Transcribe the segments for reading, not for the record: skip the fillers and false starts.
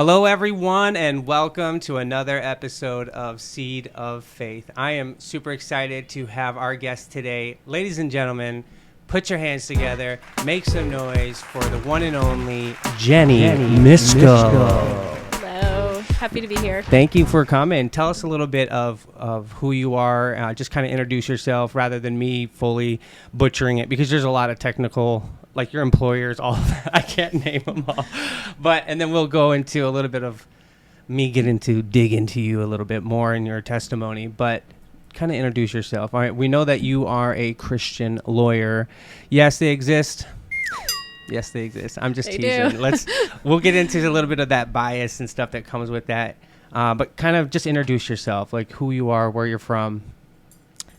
Hello, everyone, and welcome to another episode of Seed of Faith. I am super excited to have our guest today. Ladies and gentlemen, put your hands together, make some noise for the one and only Jennie Miskell. Hello, happy to be here. Thank you for coming. Tell us a little bit of who you are. Just kind of introduce yourself rather than me fully butchering it, because there's a lot of technical, like your employers, all of that. I can't name them all. And then we'll go into a little bit of me getting to dig into you a little bit more in your testimony. But kind of introduce yourself. All right. We know that you are a Christian lawyer. Yes, they exist. Yes, they exist. I'm just teasing. We'll get into a little bit of that bias and stuff that comes with that. But kind of just introduce yourself, like who you are, where you're from.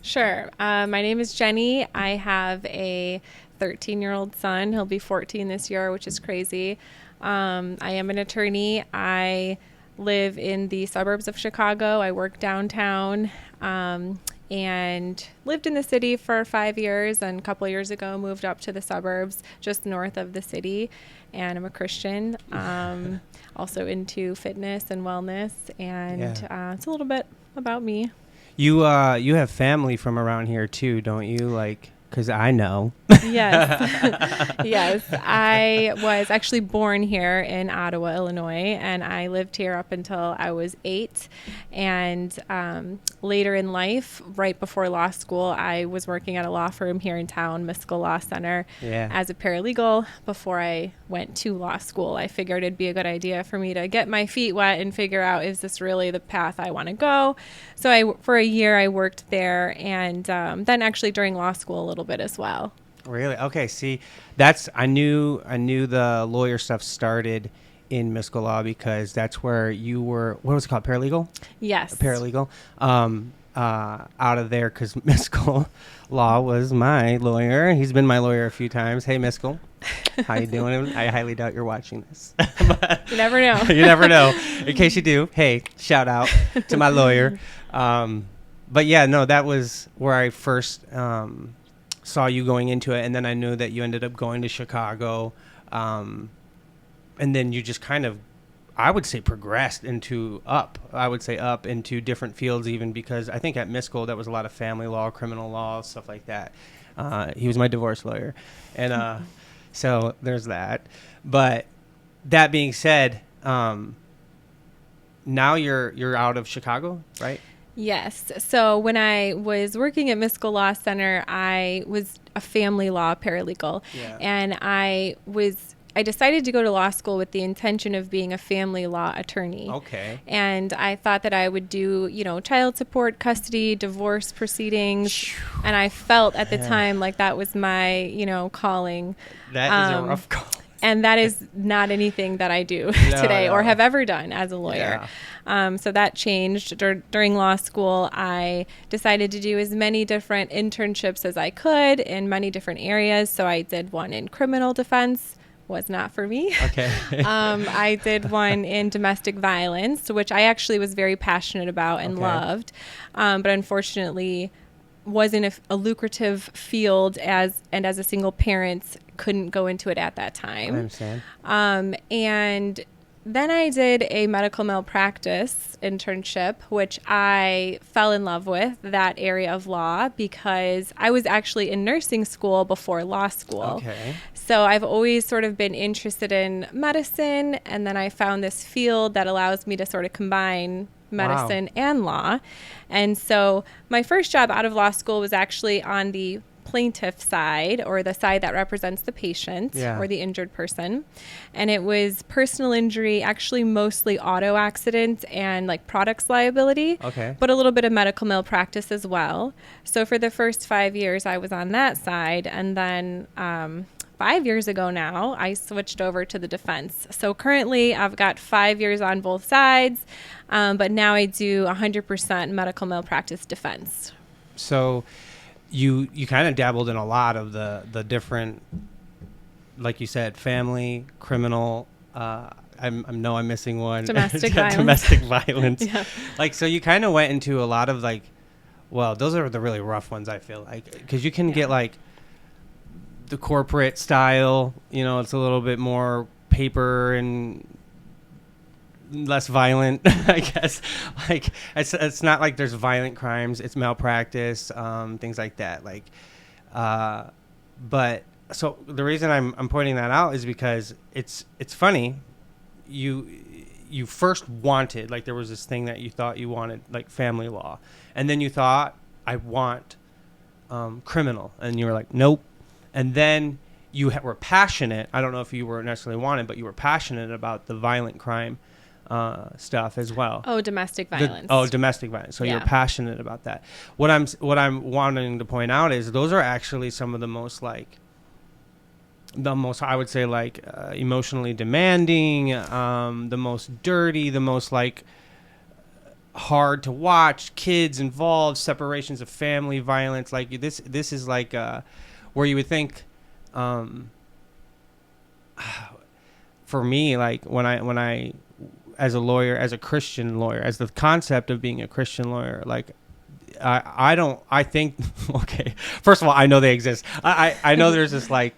Sure. My name is Jennie. I have a 13-year-old son. He'll be 14 this year, which is crazy. I am an attorney. I live in the suburbs of Chicago. I work downtown. And lived in the city for 5 years, and a couple of years ago moved up to the suburbs just north of the city. And I'm a Christian, also into fitness and wellness, and it's a little bit about me. You have family from around here too, don't you? Like, because I know. Yes. Yes. I was actually born here in Ottawa, Illinois, and I lived here up until I was 8. And later in life, right before law school, I was working at a law firm here in town, Miskell Law Center, as a paralegal before I went to law school. I figured it'd be a good idea for me to get my feet wet and figure out, is this really the path I want to go? So for a year, I worked there, and then actually during law school a little bit as well. Really? Okay. See, I knew the lawyer stuff started in Miskell Law because that's where you were. What was it called? Paralegal? Yes. A paralegal. Out of there, because Miskell Law was my lawyer. He's been my lawyer a few times. Hey, Miskell. How you doing? I highly doubt you're watching this. You never know. You never know. In case you do, hey, shout out to my lawyer. But yeah, no, that was where I first saw you going into it, and then I knew that you ended up going to Chicago, and then you just kind of, I would say, progressed up into different fields, even because I think at Miskell that was a lot of family law, criminal law, stuff like that. He was my divorce lawyer, and so there's that. But that being said, now you're out of Chicago, right? Yes. So when I was working at Miskell Law Center, I was a family law paralegal. Yeah. And I decided to go to law school with the intention of being a family law attorney. Okay. And I thought that I would do, child support, custody, divorce proceedings. And I felt at the time like that was my, calling. That is a rough call. And that is not anything that I do today or have ever done as a lawyer. Yeah. So that changed. During law school, I decided to do as many different internships as I could in many different areas. So I did one in criminal defense. Was not for me. Okay. I did one in domestic violence, which I actually was very passionate about and loved. But unfortunately, wasn't a lucrative field as a single parent, couldn't go into it at that time. I understand. And then I did a medical malpractice internship, which I fell in love with, that area of law, because I was actually in nursing school before law school. Okay. So I've always sort of been interested in medicine, and then I found this field that allows me to sort of combine medicine and law. And so my first job out of law school was actually on the plaintiff side, or the side that represents the patient or the injured person. And it was personal injury, actually mostly auto accident and like products liability, but a little bit of medical malpractice as well. So for the first 5 years, I was on that side. And then 5 years ago now, I switched over to the defense. So currently I've got 5 years on both sides, but now I do 100% medical malpractice defense. So you kind of dabbled in a lot of the different, like you said, family, criminal, I'm missing one. Domestic violence. Domestic violence. Yeah. Like, so you kind of went into a lot of like, well, those are the really rough ones, I feel like, because you can get like the corporate style, it's a little bit more paper and less violent, I guess. Like it's not like there's violent crimes. It's malpractice, things like that. Like, but so the reason I'm pointing that out is because it's funny. You first wanted, like, there was this thing that you thought you wanted, like family law, and then you thought, I want criminal, and you were like, nope. And then you were passionate. I don't know if you were necessarily wanted, but you were passionate about the violent crime stuff as well. Oh, domestic violence. Domestic violence. So Yeah. you're passionate about that. What I'm wanting to point out is those are actually some of the most I would say, like, emotionally demanding, the most dirty, the most like hard to watch, kids involved, separations of family, violence. Like this is like where you would think, for me, like when I as a lawyer, as a Christian lawyer, as the concept of being a Christian lawyer, like I think okay, first of all, I know they exist. I know there's this like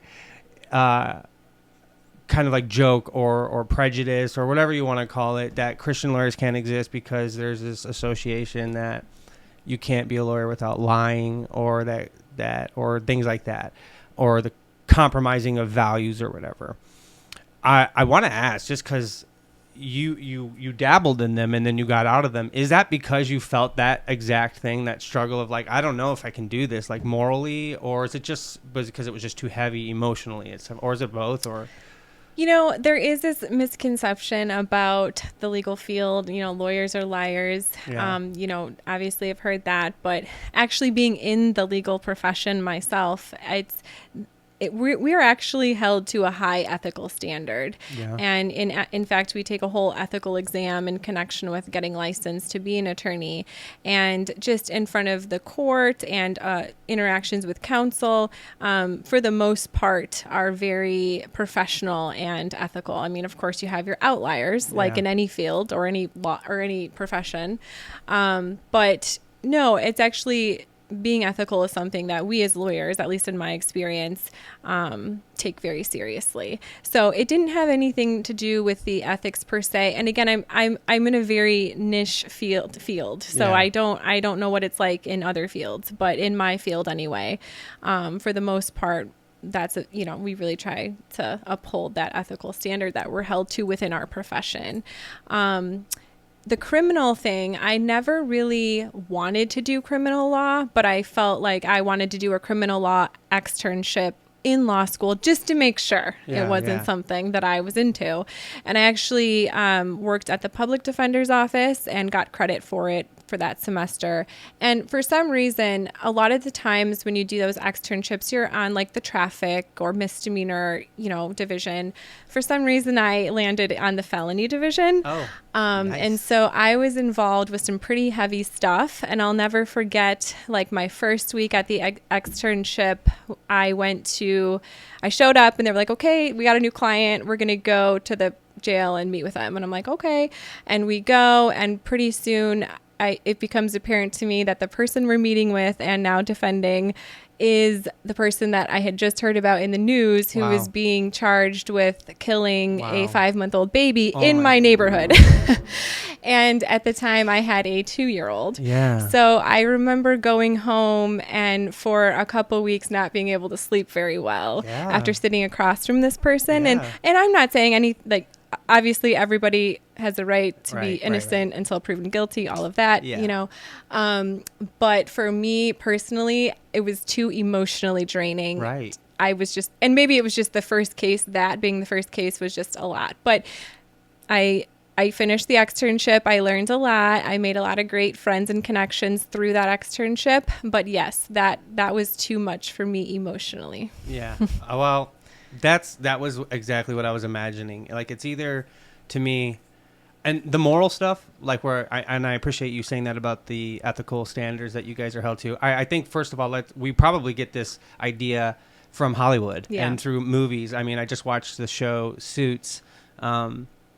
kind of like joke or prejudice or whatever you want to call it, that Christian lawyers can't exist because there's this association that you can't be a lawyer without lying, or that or things like that, or the compromising of values or whatever. I want to ask, just because you dabbled in them and then you got out of them, is that because you felt that exact thing, that struggle of like, I don't know if I can do this, like morally, or is it just because it was just too heavy emotionally, or is it both? Or there is this misconception about the legal field. Lawyers are liars. Yeah. Obviously I've heard that, but actually being in the legal profession myself, we're actually held to a high ethical standard. Yeah. And in fact, we take a whole ethical exam in connection with getting licensed to be an attorney, and just in front of the court and interactions with counsel, for the most part, are very professional and ethical. I mean, of course, you have your outliers, like in any field or any law or any profession. But no, it's actually, being ethical is something that we as lawyers, at least in my experience, take very seriously. So it didn't have anything to do with the ethics per se. And again, I'm in a very niche field. So Yeah. I don't know what it's like in other fields, but in my field anyway, for the most part, that's we really try to uphold that ethical standard that we're held to within our profession. The criminal thing, I never really wanted to do criminal law, but I felt like I wanted to do a criminal law externship in law school just to make sure it wasn't something that I was into. And I actually worked at the public defender's office and got credit for it for that semester. And for some reason, a lot of the times when you do those externships, you're on like the traffic or misdemeanor, division. For some reason, I landed on the felony division. Oh, nice. And so I was involved with some pretty heavy stuff. And I'll never forget, like, my first week at the externship, I showed up and they were like, okay, we got a new client. We're going to go to the jail and meet with them. And I'm like, okay. And we go, and pretty soon it becomes apparent to me that the person we're meeting with and now defending is the person that I had just heard about in the news, who was being charged with killing a 5-month-old baby in my neighborhood. And at the time I had a 2-year-old. Yeah. So I remember going home and for a couple weeks not being able to sleep very well after sitting across from this person. Yeah. And I'm not saying any, like, obviously everybody has the right to be innocent until proven guilty, all of that, but for me personally, it was too emotionally draining. Right. I was just, and maybe it was just the first case, that being the first case was just a lot, but I finished the externship. I learned a lot. I made a lot of great friends and connections through that externship, but yes, that was too much for me emotionally. Yeah. Well, that was exactly what I was imagining. Like, it's either, to me, and the moral stuff, like, where I appreciate you saying that about the ethical standards that you guys are held to. I think, first of all, we probably get this idea from Hollywood and through movies. I mean, I just watched the show Suits,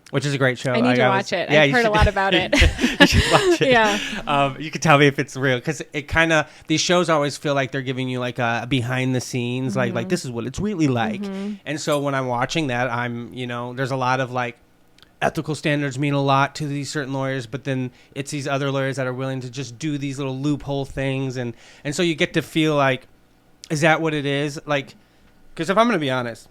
which is a great show. I need to watch it. I've heard a lot about it. You should watch it. Yeah. You can tell me if it's real, because it kind of, these shows always feel like they're giving you like a behind the scenes, like this is what it's really like. And so when I'm watching that, I'm, there's a lot of like ethical standards mean a lot to these certain lawyers, but then it's these other lawyers that are willing to just do these little loophole things. And so you get to feel like, is that what it is? Like, because if I'm going to be honest,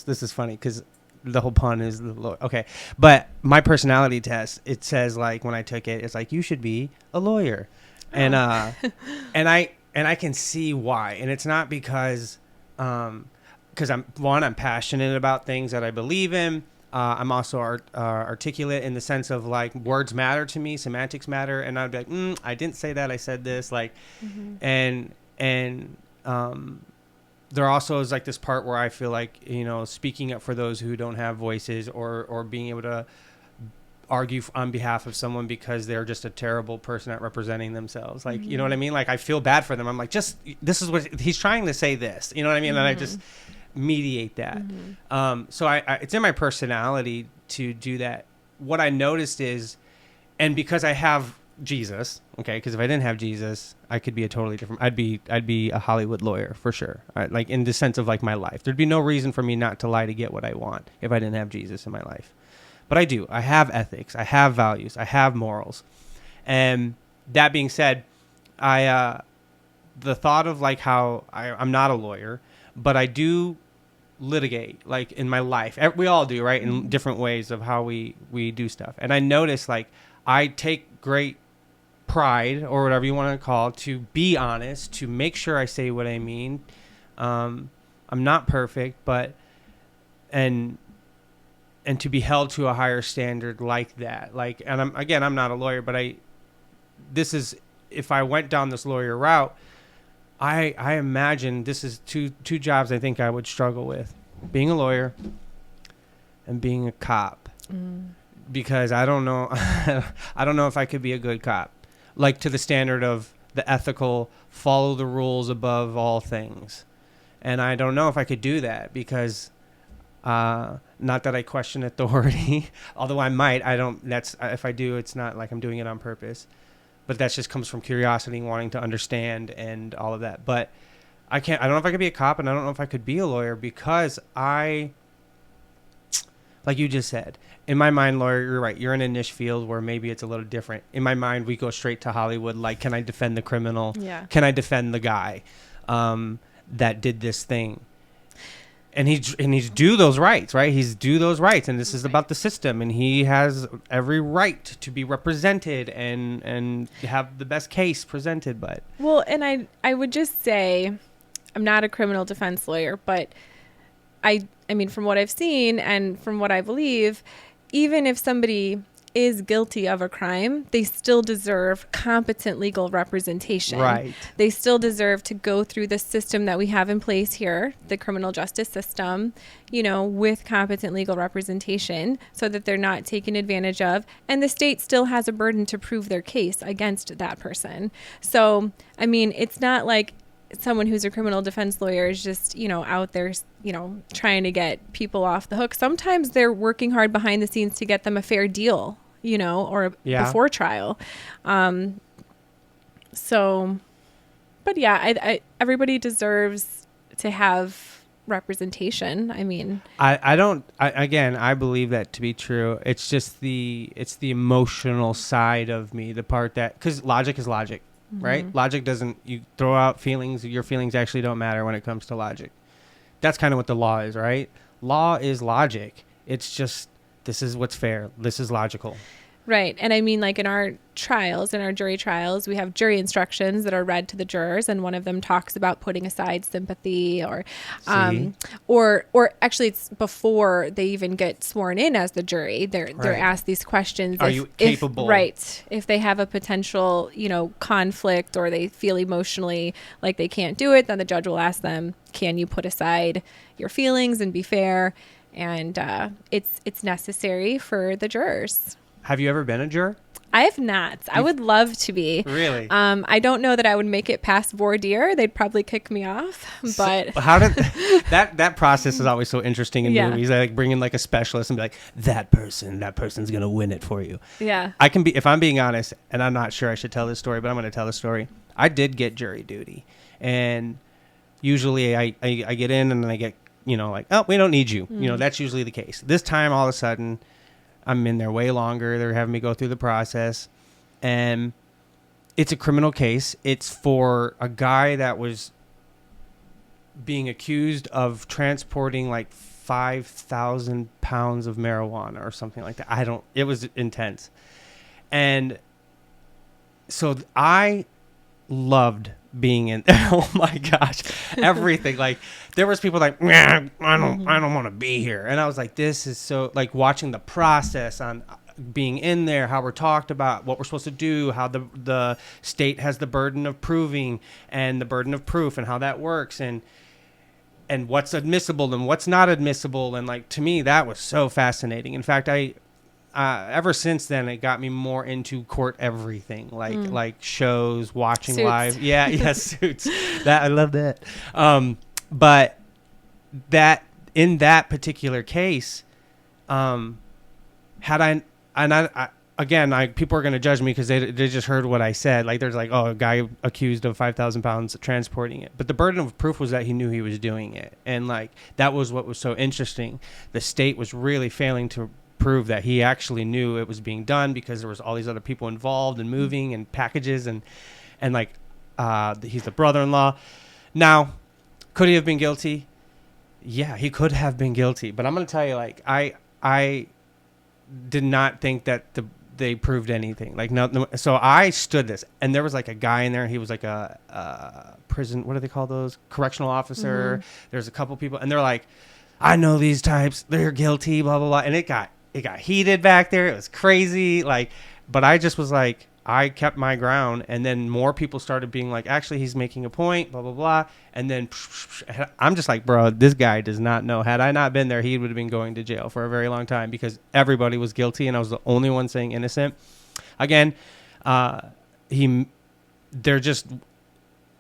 this is funny because the whole pun is the lawyer. Okay. But my personality test, it says like, when I took it, it's like, you should be a lawyer. And, and I can see why. And it's not because I'm passionate about things that I believe in. I'm also articulate in the sense of like words matter to me, semantics matter, and I'd be like, I didn't say that, I said this, like, and there also is like this part where I feel like, you know, speaking up for those who don't have voices, or being able to argue on behalf of someone because they're just a terrible person at representing themselves. Like, you know what I mean? Like, I feel bad for them. I'm like, this is what he's trying to say, this, you know what I mean? And I just mediate that. So I it's in my personality to do that. What I noticed is, and because I have Jesus, okay, because if I didn't have Jesus, I could be a totally different, I'd be a Hollywood lawyer for sure. Like, in the sense of like my life, there'd be no reason for me not to lie to get what I want if I didn't have Jesus in my life. But I do. I have ethics. I have values. I have morals. And that being said, the thought of like how I'm not a lawyer, but I do litigate like in my life. We all do, right? In different ways of how we do stuff. And I notice like I take great pride, or whatever you want to call it, to be honest, to make sure I say what I mean. I'm not perfect, but and to be held to a higher standard like that. Like, and I'm not a lawyer, but if I went down this lawyer route, I imagine this is two jobs I think I would struggle with: being a lawyer and being a cop. Because I don't know if I could be a good cop, like to the standard of the ethical, follow the rules above all things. And I don't know if I could do that because, not that I question authority, although I might. If I do, it's not like I'm doing it on purpose, but that just comes from curiosity and wanting to understand and all of that. But I don't know if I could be a cop, and I don't know if I could be a lawyer because like you just said, in my mind, lawyer, you're right. You're in a niche field where maybe it's a little different. In my mind, we go straight to Hollywood. Like, can I defend the criminal? Yeah. Can I defend the guy that did this thing? And he's due those rights, right? He's due those rights, and this is about the system, and he has every right to be represented and have the best case presented. But and I would just say, I'm not a criminal defense lawyer, but I mean, from what I've seen and from what I believe, even if somebody is guilty of a crime, they still deserve competent legal representation. Right. They still deserve to go through the system that we have in place here, the criminal justice system, you know, with competent legal representation so that they're not taken advantage of. And the state still has a burden to prove their case against that person. So, I mean, it's not like someone who's a criminal defense lawyer is just, you know, out there, you know, trying to get people off the hook. Sometimes they're working hard behind the scenes to get them a fair deal, you know, or before trial. But yeah, everybody deserves to have representation. I mean, I believe that to be true. It's just the emotional side of me, the part that, because logic is logic. Right? Logic doesn't, you throw out feelings, your feelings actually don't matter when it comes to logic. That's kind of what the law is, right? Law is logic. It's just, this is what's fair. This is logical. Right. And I mean, like in our trials, in our jury trials, we have jury instructions that are read to the jurors, and one of them talks about putting aside sympathy or actually it's before they even get sworn in as the jury. They're asked these questions. Are you capable? Right. If they have a potential, you know, conflict, or they feel emotionally like they can't do it, then the judge will ask them, can you put aside your feelings and be fair? And it's necessary for the jurors. Have you ever been a juror? I have not. I would love to be. Really? I don't know that I would make it past voir dire. They'd probably kick me off. But so how did that process is always so interesting in movies. They like bring in like a specialist and be like, that person's gonna win it for you. Yeah. I can be, if I'm being honest, and I'm not sure I should tell this story, but I'm gonna tell the story. I did get jury duty, and usually I get in and then I get like, oh, we don't need you. That's usually the case. This time, all of a sudden, I'm in there way longer. They're having me go through the process. And it's a criminal case. It's for a guy that was being accused of transporting like 5,000 pounds of marijuana or something like that. It was intense. And so I loved being in oh my gosh, everything. Like there was people like, I don't want to be here. And I was like, this is so, like, watching the process on being in there, how we're talked about, what we're supposed to do, how the state has the burden of proving and the burden of proof and how that works, and what's admissible and what's not admissible. And like, to me, that was so fascinating. In fact, I ever since then, it got me more into court everything, like shows, watching Suits. live. Yeah, Suits. That I love that. But that in that particular case, people are going to judge me because they just heard what I said. Like, there's like, oh, a guy accused of 5,000 pounds transporting it. But the burden of proof was that he knew he was doing it. And like, that was what was so interesting. The state was really failing to prove that he actually knew it was being done, because there was all these other people involved and moving and packages and like, he's the brother-in-law. Now, could he have been guilty? Yeah, he could have been guilty. But I'm going to tell you, like, I did not think that they proved anything. Like, no. So I stood this, and there was like a guy in there. He was like a prison. What do they call those? Correctional officer. There's a couple people, and they're like, I know these types. They're guilty. Blah blah blah. And it got heated back there. It was crazy. Like, but I just was like, I kept my ground, and then more people started being like, actually, he's making a point. Blah blah blah. And then I'm just like, bro, this guy does not know. Had I not been there, he would have been going to jail for a very long time, because everybody was guilty, and I was the only one saying innocent. Again, it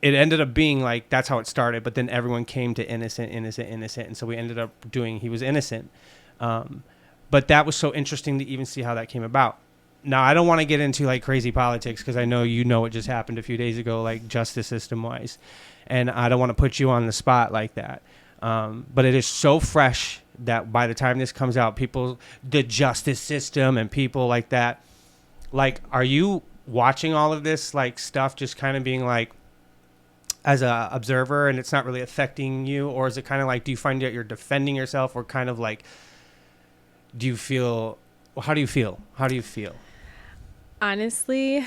ended up being like, that's how it started, but then everyone came to innocent, and so we ended up doing he was innocent. But that was so interesting to even see how that came about. Now, I don't want to get into like crazy politics, because I know what just happened a few days ago, like justice system wise, and I don't want to put you on the spot like that. But it is so fresh that by the time this comes out, the justice system and people like that, like, are you watching all of this like stuff, just kind of being like, as a observer, and it's not really affecting you? Or is it kind of like, do you find that you're defending yourself, or kind of like, how do you feel? Honestly,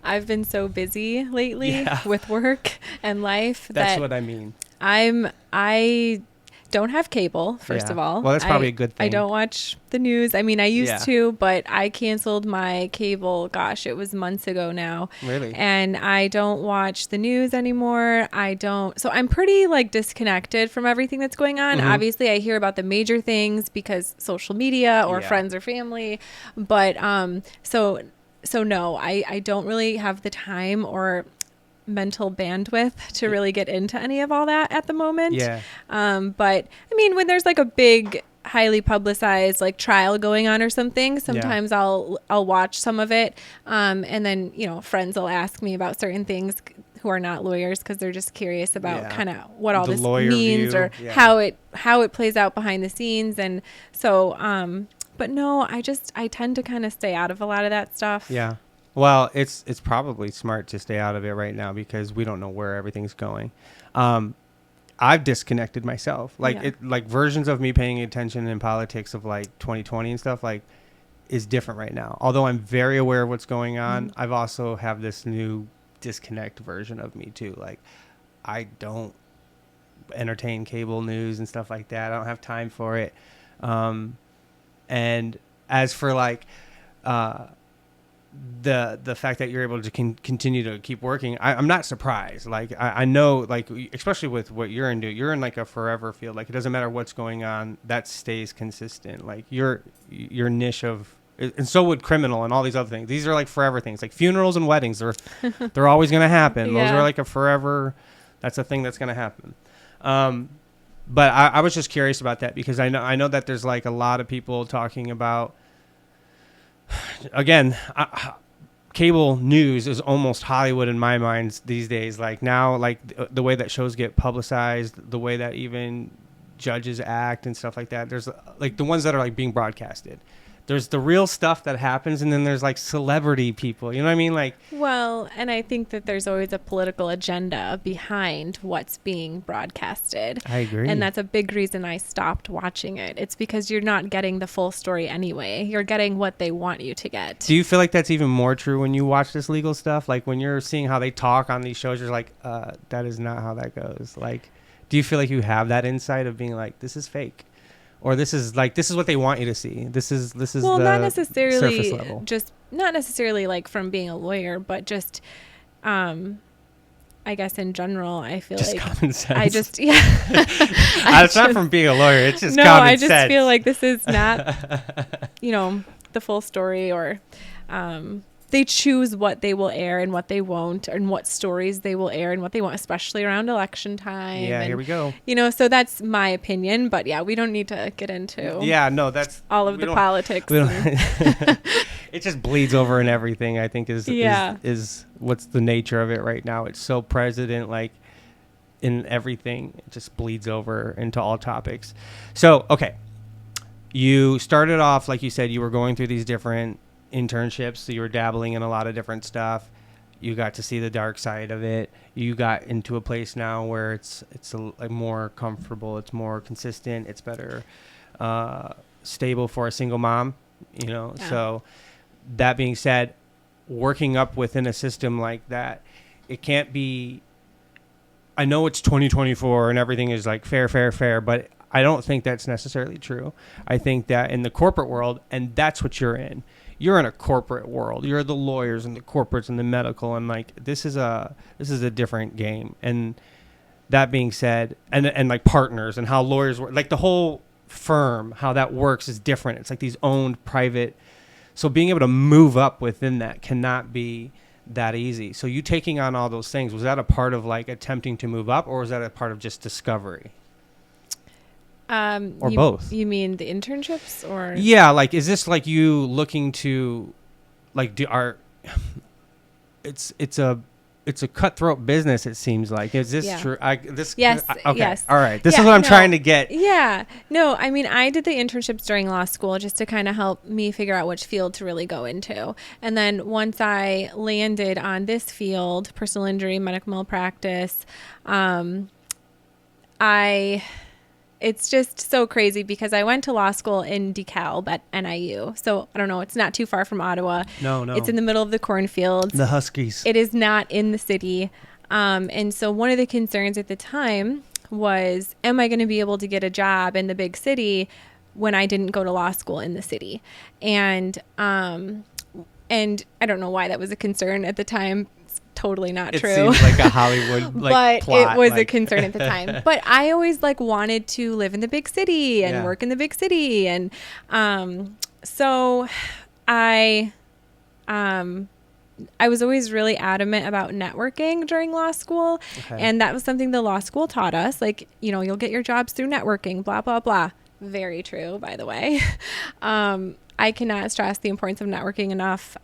I've been so busy lately with work and life. That's what I mean. I don't have cable, first of all. Well, that's probably a good thing. I don't watch the news. I mean, I used to, but I canceled my cable. Gosh, it was months ago now. Really? And I don't watch the news anymore. So I'm pretty like disconnected from everything that's going on. Obviously, I hear about the major things because social media or friends or family. But so no, I don't really have the time or mental bandwidth to really get into any of all that at the moment. But I mean, when there's like a big, highly publicized like trial going on or something, sometimes I'll watch some of it, and then friends will ask me about certain things who are not lawyers, because they're just curious about kind of what all this means or how it plays out behind the scenes. And so but no, I tend to kind of stay out of a lot of that stuff. Well, it's probably smart to stay out of it right now, because we don't know where everything's going. I've disconnected myself. Like versions of me paying attention in politics of like 2020 and stuff like is different right now. Although I'm very aware of what's going on, I've also have this new disconnect version of me too. Like, I don't entertain cable news and stuff like that. I don't have time for it. And as for like, the fact that you're able to continue to keep working, I'm not surprised. Like, I know, like, especially with what you're in like a forever field. Like, it doesn't matter what's going on, that stays consistent. Like, your niche of, and so would criminal and all these other things. These are like forever things. Like funerals and weddings, they're always going to happen. Those are like a forever, that's a thing that's going to happen. But I was just curious about that, because I know that there's like a lot of people talking about, again, cable news is almost Hollywood in my mind these days. Like now, like the way that shows get publicized, the way that even judges act and stuff like that. There's like the ones that are like being broadcasted. There's the real stuff that happens, and then there's like celebrity people. You know what I mean? Like, well, and I think that there's always a political agenda behind what's being broadcasted. I agree. And that's a big reason I stopped watching it. It's because you're not getting the full story anyway. You're getting what they want you to get. Do you feel like that's even more true when you watch this legal stuff? Like when you're seeing how they talk on these shows, you're like, that is not how that goes. Like, do you feel like you have that insight of being like, this is fake? Or this is what they want you to see. This is well, the not necessarily surface level. just not necessarily like from being a lawyer, but just I guess in general, I feel just like common sense. I just yeah. It's not from being a lawyer. It's just no. common I just sense. feel like this is not the full story, or they choose what they will air and what they won't, and what stories they will air and what they won't, especially around election time. Yeah, and, here we go. So that's my opinion, but yeah, we don't need to get into that's all of the politics. It just bleeds over in everything, I think is what's the nature of it right now. It's so president like in everything. It just bleeds over into all topics. So, okay. You started off, like you said, you were going through these different internships, so you were dabbling in a lot of different stuff. You got to see the dark side of it. You got into a place now where it's more comfortable, it's more consistent, it's better stable for a single mom, Yeah. So that being said, working up within a system like that, it can't be, I know it's 2024 and everything is like fair, but I don't think that's necessarily true. I think that in the corporate world, and that's what you're in a corporate world. You're the lawyers and the corporates and the medical, and like this is a different game. And that being said, and like partners and how lawyers work, like the whole firm, how that works is different. It's like these owned private. So being able to move up within that cannot be that easy. So you taking on all those things, was that a part of like attempting to move up, or was that a part of just discovery? Or both? You mean the internships, or? Yeah, like is this like you looking to, like it's a cutthroat business. It seems like. Is this true? Yes. Okay. Yes. All right. This is what I'm trying to get. Yeah. No, I mean, I did the internships during law school just to kind of help me figure out which field to really go into. And then once I landed on this field, personal injury, medical malpractice, it's just so crazy because I went to law school in DeKalb at NIU. So I don't know. It's not too far from Ottawa. No. It's in the middle of the cornfields. The Huskies. It is not in the city. And so one of the concerns at the time was, am I going to be able to get a job in the big city when I didn't go to law school in the city? And I don't know why that was a concern at the time. Totally not true. It seems like a Hollywood but plot, it was a concern at the time. But I always wanted to live in the big city and work in the big city, and so I was always really adamant about networking during law school, and that was something the law school taught us. Like, you'll get your jobs through networking, blah blah blah. Very true, by the way. I cannot stress the importance of networking enough.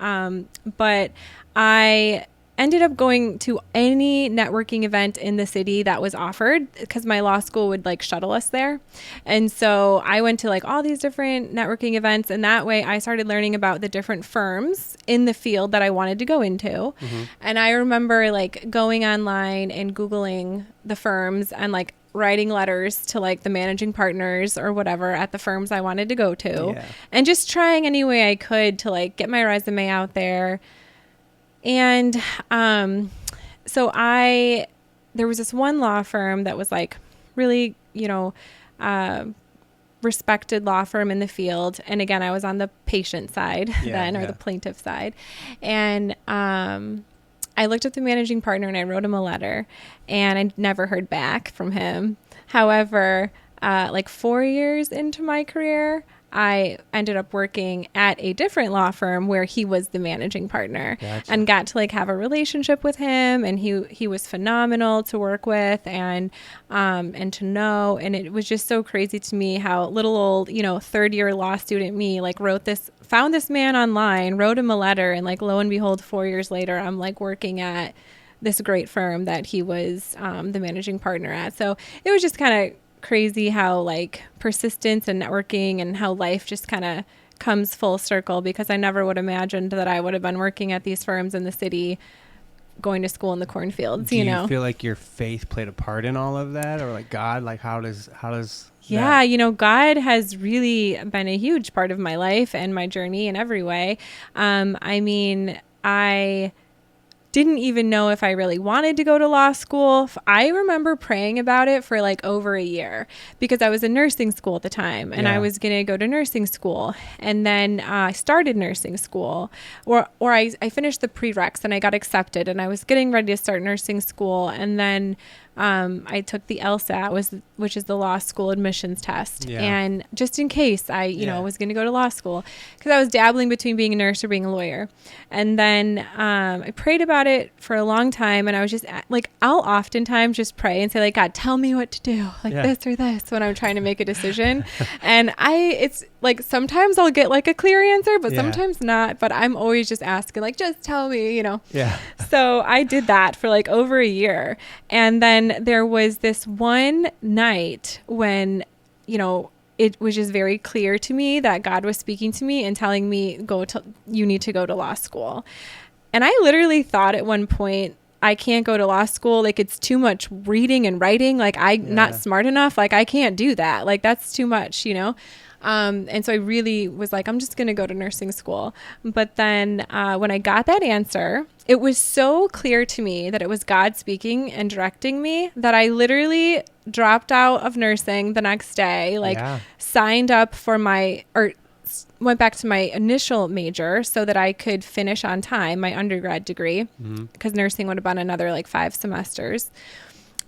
But I ended up going to any networking event in the city that was offered because my law school would shuttle us there. And so I went to all these different networking events, and that way I started learning about the different firms in the field that I wanted to go into. Mm-hmm. And I remember going online and Googling the firms and writing letters to the managing partners or whatever at the firms I wanted to go to, and just trying any way I could to get my resume out there. And so there was this one law firm that was really, respected law firm in the field. And again, I was on the patient side the plaintiff side. And I looked at the managing partner and I wrote him a letter, and I never heard back from him. However, 4 years into my career, I ended up working at a different law firm where he was the managing partner. Gotcha. And got to have a relationship with him, and he was phenomenal to work with and to know. And it was just so crazy to me how little old, third year law student me found this man online, wrote him a letter, and lo and behold, 4 years later, I'm working at this great firm that he was the managing partner at. So it was just kind of crazy how like persistence and networking and how life just kind of comes full circle, because I never would have imagined that I would have been working at these firms in the city, going to school in the cornfields. Do you feel like your faith played a part in all of that, or like God? Like how does yeah, God has really been a huge part of my life and my journey in every way. I mean, I didn't even know if I really wanted to go to law school. I remember praying about it for like over a year, because I was in nursing school at the time, and I was going to go to nursing school. And then I started nursing school, or I finished the prereqs and I got accepted, and I was getting ready to start nursing school. And then I took the LSAT, which is the law school admissions test. Yeah. And just in case I, was going to go to law school, because I was dabbling between being a nurse or being a lawyer. And then I prayed about it for a long time. And I was just like, I'll oftentimes just pray and say like, God, tell me what to do, like this or this, when I'm trying to make a decision. And it's like, sometimes I'll get like a clear answer, but sometimes not. But I'm always just asking like, just tell me, Yeah. So I did that for like over a year. And then there was this one night when, it was just very clear to me that God was speaking to me and telling me, you need to go to law school. And I literally thought at one point, I can't go to law school. Like, it's too much reading and writing. Like, I'm not smart enough. Like, I can't do that. Like, that's too much, And so I really was like, I'm just going to go to nursing school. But then when I got that answer, it was so clear to me that it was God speaking and directing me that I literally dropped out of nursing the next day, signed up for went back to my initial major so that I could finish on time my undergrad degree, because nursing would have been another like 5 semesters.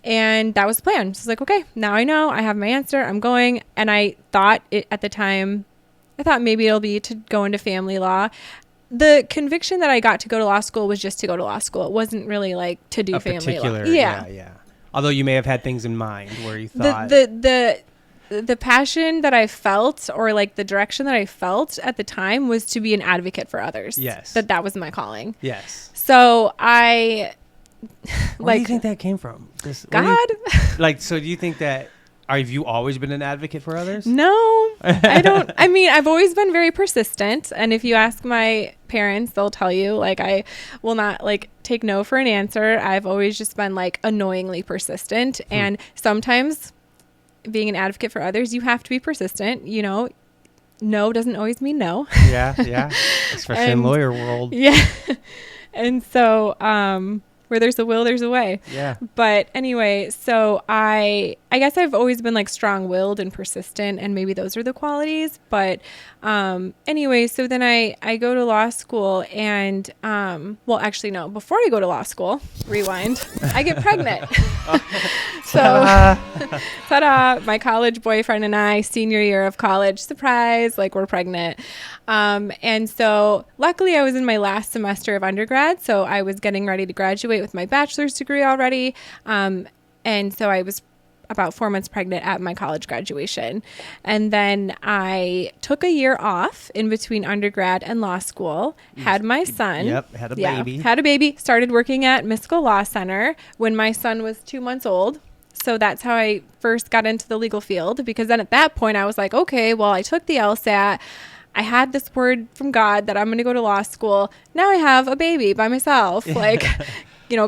And that was the plan. So I was like, okay, now I know, I have my answer, I'm going. And I thought at the time, maybe it'll be to go into family law. The conviction that I got to go to law school was just to go to law school. It wasn't really like to do family law. Yeah. Although you may have had things in mind where you thought the passion that I felt, or like the direction that I felt at the time, was to be an advocate for others. Yes. That was my calling. Yes. So where do you think that came from? God. So do you think that, have you always been an advocate for others? No, I don't. I mean, I've always been very persistent. And if you ask my parents, they'll tell you, like, I will not like take no for an answer. I've always just been like annoyingly persistent. And sometimes being an advocate for others, you have to be persistent. No doesn't always mean no. Yeah. Especially in lawyer world. Yeah. And so, where there's a will, there's a way. Yeah. But anyway, so I guess I've always been like strong-willed and persistent, and maybe those are the qualities. But anyway, so then I go to law school, and well, actually no, before I go to law school, rewind, I get pregnant. So ta-da, my college boyfriend and I, senior year of college, surprise, like we're pregnant. And so luckily I was in my last semester of undergrad, so I was getting ready to graduate with my bachelor's degree already. And so I was about 4 months pregnant at my college graduation. And then I took a year off in between undergrad and law school, had my son. Yep, had a baby. Started working at Miskell Law Center when my son was 2 months old. So that's how I first got into the legal field, because then at that point I was like, okay, well, I took the LSAT. I had this word from God that I'm going to go to law school. Now I have a baby by myself. Like,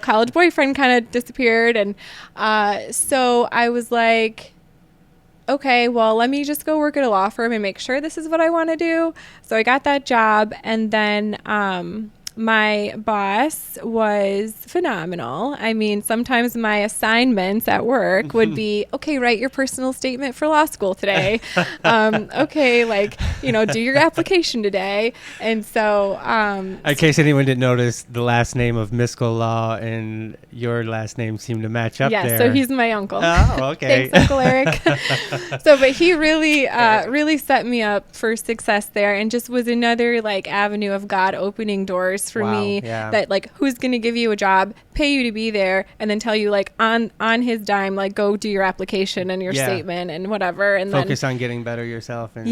college boyfriend kind of disappeared. And so I was like, okay, well, let me just go work at a law firm and make sure this is what I want to do. So I got that job. And then my boss was phenomenal. I mean, sometimes my assignments at work would be, okay, write your personal statement for law school today. Okay, do your application today. And so... in case anyone didn't notice, the last name of Miskell Law and your last name seem to match up there. Yeah, so he's my uncle. Oh, okay. Thanks, Uncle Eric. But he really, really set me up for success there, and just was another avenue of God opening doors for me, that who's going to give you a job pay you to be there and then tell you like on his dime, like go do your application and your statement and whatever. And focus on getting better yourself and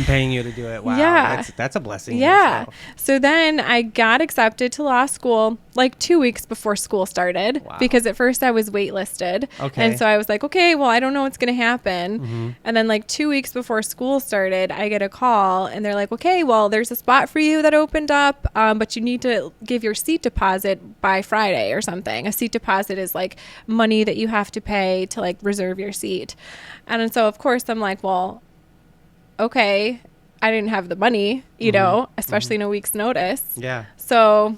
paying you to do it. Wow. Yeah. That's a blessing. Yeah. So then I got accepted to law school like 2 weeks before school started because at first I was waitlisted. Okay. And so I was like, okay, well, I don't know what's going to happen. And then like 2 weeks before school started, I get a call and they're like, okay, well, there's a spot for you that opened up, but you need to give your seat deposit by Friday or something. A seat deposit is like money that you have to pay to like reserve your seat. And so of course I'm like, well, okay, I didn't have the money, you know, especially in a week's notice. Yeah. So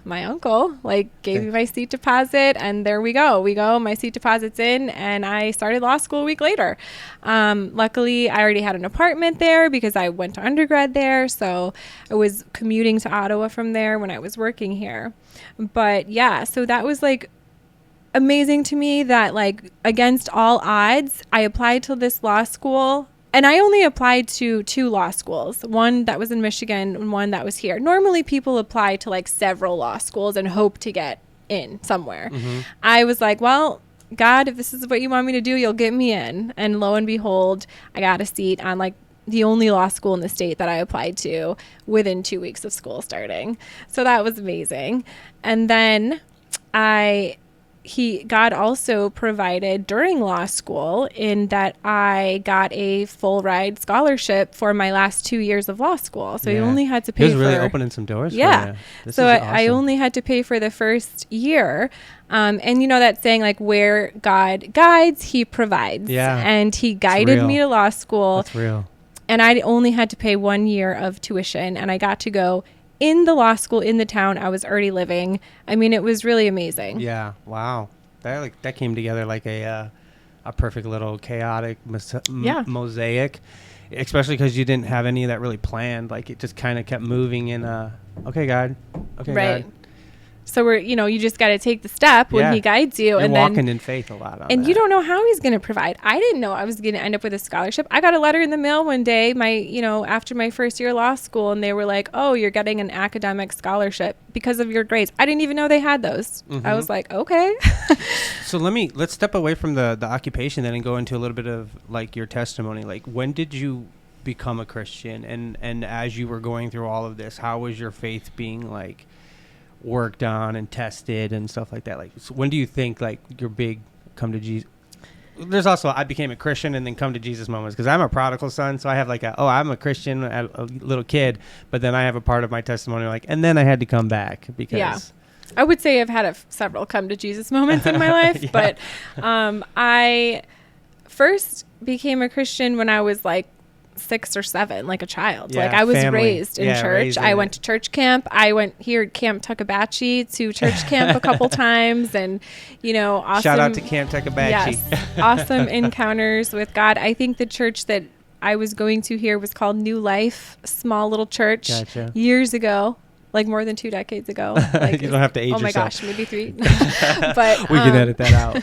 my uncle like gave me my seat deposit and there we go. My seat deposit's in and I started law school a week later. Luckily I already had an apartment there because I went to undergrad there. So I was commuting to Ottawa from there when I was working here. But yeah, so that was like amazing to me that like against all odds, I applied to this law school. And I only applied to 2 law schools, one that was in Michigan and one that was here. Normally people apply to like several law schools and hope to get in somewhere. I was like, well, God, if this is what you want me to do, you'll get me in. And lo and behold, I got a seat on like the only law school in the state that I applied to within 2 weeks of school starting. So that was amazing. And then God also provided during law school in that I got a full ride scholarship for my last 2 years of law school. So you only had to pay for... He was really opening some doors for you. So I only had to pay for the first year. And you know that saying like where God guides, he provides. Yeah. And he guided me to law school. That's real. And I only had to pay 1 year of tuition and I got to go in the law school in the town I was already living. I mean, it was really amazing. Yeah. Wow. That came together like a perfect little chaotic mosaic, especially because you didn't have any of that really planned. Like it just kind of kept moving in okay, God. Okay, right. God. So you just got to take the step when he guides you. You're walking in faith a lot on and that. You don't know how he's going to provide. I didn't know I was going to end up with a scholarship. I got a letter in the mail one day, after my first year of law school, and they were like, oh, you're getting an academic scholarship because of your grades. I didn't even know they had those. I was like, okay. So let's step away from the occupation then and go into a little bit of like your testimony. Like when did you become a Christian? And as you were going through all of this, how was your faith being like worked on and tested and stuff like that? Like, so when do you think like your big come to Jesus? There's also I became a Christian and then come to Jesus moments because I'm a prodigal son, so I have like I'm a Christian a little kid, but then I have a part of my testimony like, and then I had to come back because I would say I've had several come to Jesus moments in my life, but I first became a Christian when I was like 6 or 7, like a child. Like I was raised in church. I went to church camp. I went here at Camp Tuckabashie to church camp a couple times, and awesome. Shout out to Camp Tuckabashie. Yes, awesome encounters with God. I think the church that I was going to here was called New Life, small little church. Gotcha. Years ago. Like more than 2 decades ago. Like you don't have to age yourself. Oh my gosh, maybe 3. But we can edit that out.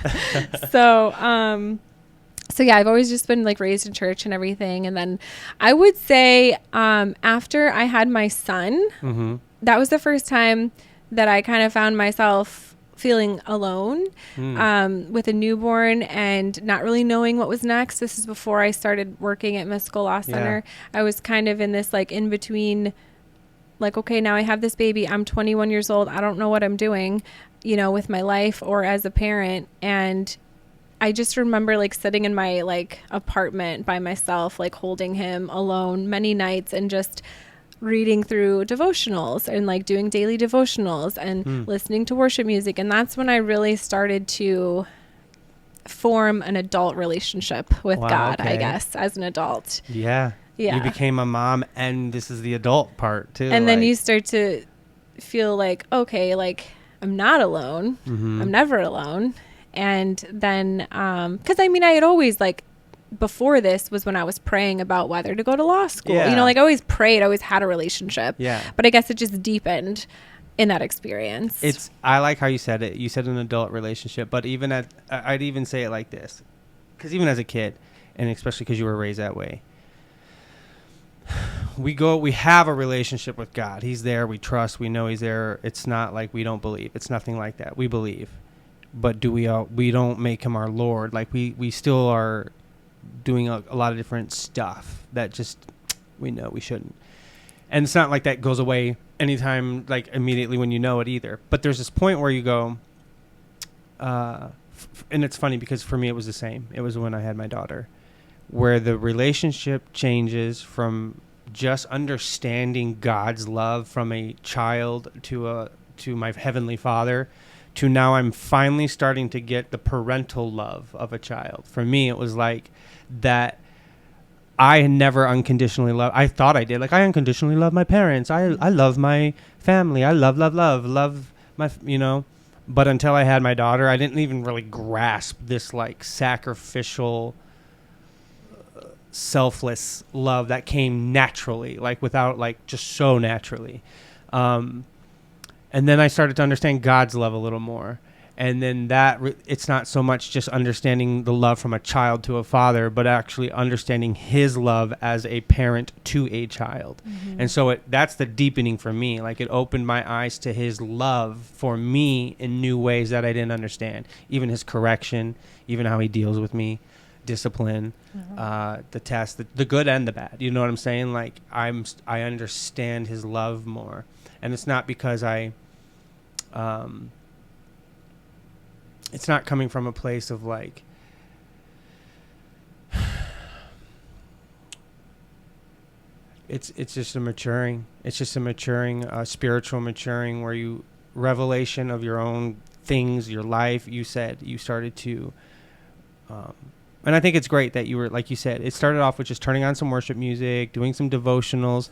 So yeah, I've always just been like raised in church and everything. And then I would say after I had my son, that was the first time that I kind of found myself feeling alone with a newborn and not really knowing what was next. This is before I started working at Miskell Law Center. I was kind of in this like in between, like, okay, now I have this baby. I'm 21 years old. I don't know what I'm doing, with my life or as a parent. And I just remember like sitting in my like apartment by myself, like holding him alone many nights and just reading through devotionals and like doing daily devotionals and listening to worship music. And that's when I really started to form an adult relationship with God, I guess, as an adult. Yeah. You became a mom, and this is the adult part too. And then you start to feel like, okay, like I'm not alone. I'm never alone. And then, because I had always like, before this was when I was praying about whether to go to law school. Like I always prayed, I always had a relationship. Yeah. But I guess it just deepened in that experience. I like how you said it. You said an adult relationship, but even I'd even say it like this, because even as a kid, and especially because you were raised that way, we have a relationship with God. He's there. We trust. We know he's there. It's not like we don't believe. It's nothing like that. We believe. But we don't make him our Lord. Like we still are doing a lot of different stuff that just we know we shouldn't. And it's not like that goes away anytime, like immediately when you know it either. But there's this point where you go, and it's funny because for me it was the same. It was when I had my daughter, where the relationship changes from just understanding God's love from a child to my Heavenly Father, to now I'm finally starting to get the parental love of a child. For me, it was like that. I never unconditionally love. I thought I did. Like, I unconditionally love my parents. I love my family. I love my, But until I had my daughter, I didn't even really grasp this, like, sacrificial, selfless love that came naturally, like, without, like, just so naturally. And then I started to understand God's love a little more. And then it's not so much just understanding the love from a child to a father, but actually understanding his love as a parent to a child. Mm-hmm. And so that's the deepening for me. Like, it opened my eyes to his love for me in new ways that I didn't understand. Even his correction, even how he deals with me, discipline, the test, the good and the bad. You know what I'm saying? Like, I understand his love more. And it's not because it's not coming from a place of like, it's just a maturing. It's just a maturing, spiritual maturing where revelation of your own things, your life. You started to, and I think it's great that you were, like you said, it started off with just turning on some worship music, doing some devotionals.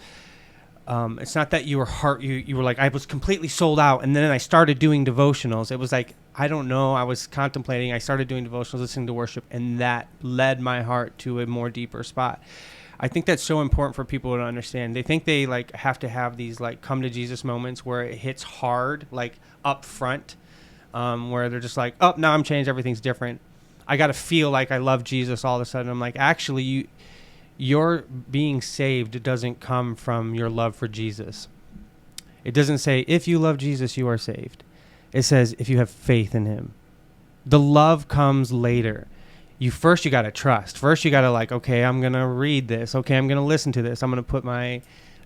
It's not that you were like, I was completely sold out, and then I started doing devotionals. It was like, I don't know, I was contemplating, I started doing devotionals, listening to worship, and that led my heart to a more deeper spot. I think that's so important for people to understand. They think they like have to have these like come to Jesus moments where it hits hard, like up front, where they're just like, oh, now I'm changed, everything's different. I got to feel like I love Jesus all of a sudden. I'm like, actually, your being saved doesn't come from your love for Jesus. It doesn't say, if you love Jesus, you are saved. It says, if you have faith in him. The love comes later. You got to trust. First, you got to like, okay, I'm going to read this. Okay, I'm going to listen to this. I'm going to put my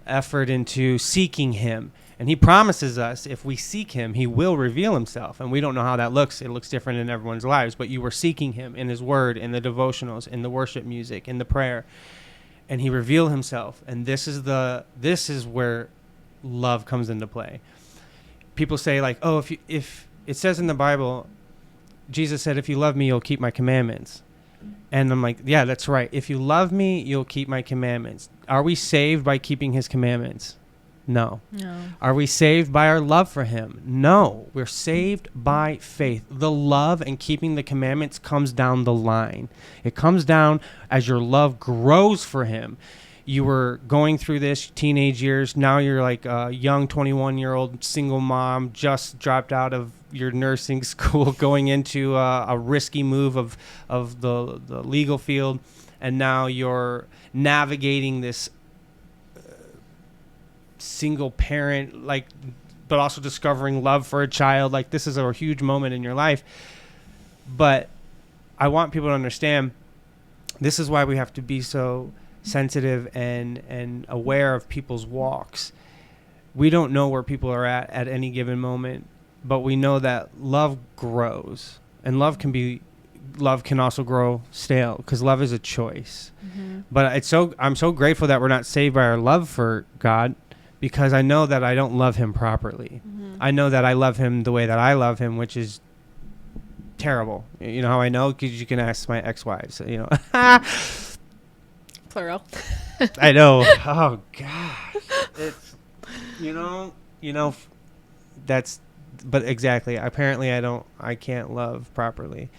effort into seeking him. And he promises us if we seek him, he will reveal himself. And we don't know how that looks. It looks different in everyone's lives. But you were seeking him in his word, in the devotionals, in the worship music, in the prayer. And he revealed himself. And this is where love comes into play. People say like, oh, if it says in the Bible, Jesus said, if you love me, you'll keep my commandments. And I'm like, yeah, that's right. If you love me, you'll keep my commandments. Are we saved by keeping his commandments? No. Are we saved by our love for him? No. We're saved by faith. The love and keeping the commandments comes down the line. It comes down as your love grows for him. You were going through this teenage years. Now you're like a young 21-year-old single mom, just dropped out of your nursing school, going into a risky move of the legal field. And now you're navigating this single parent, like, but also discovering love for a child. Like, this is a huge moment in your life. But I want people to understand this is why we have to be so sensitive and aware of people's walks. We don't know where people are at any given moment, but we know that love grows, and love can also grow stale because love is a choice. Mm-hmm. But I'm so grateful that we're not saved by our love for God, because I know that I don't love him properly. Mm-hmm. I know that I love him the way that I love him, which is terrible. You know how I know? Because you can ask my ex-wives, Plural. I know. Oh gosh. It's, that's, but exactly. Apparently I can't love properly.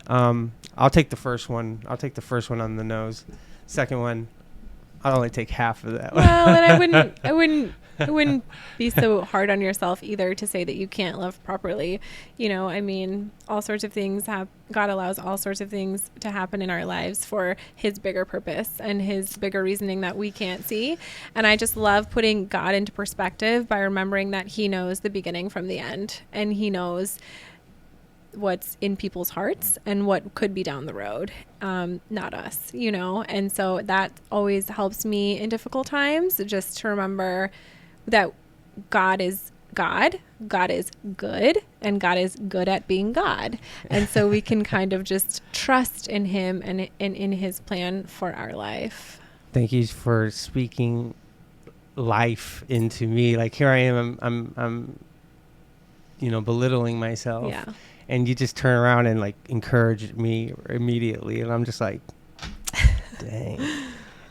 I'll take the first one. I'll take the first one on the nose. Second one, I'll only take half of that one. Well, and I wouldn't I wouldn't be so hard on yourself either to say that you can't love properly. I mean, all sorts of things God allows all sorts of things to happen in our lives for his bigger purpose and his bigger reasoning that we can't see. And I just love putting God into perspective by remembering that he knows the beginning from the end, and he knows what's in people's hearts and what could be down the road, not us, and so that always helps me in difficult times, just to remember that God is God is good, and God is good at being God. And so we can kind of just trust in him and in his plan for our life. Thank you for speaking life into me. Like, here I am, I'm belittling myself. Yeah. And you just turn around and like encourage me immediately. And I'm just like, dang.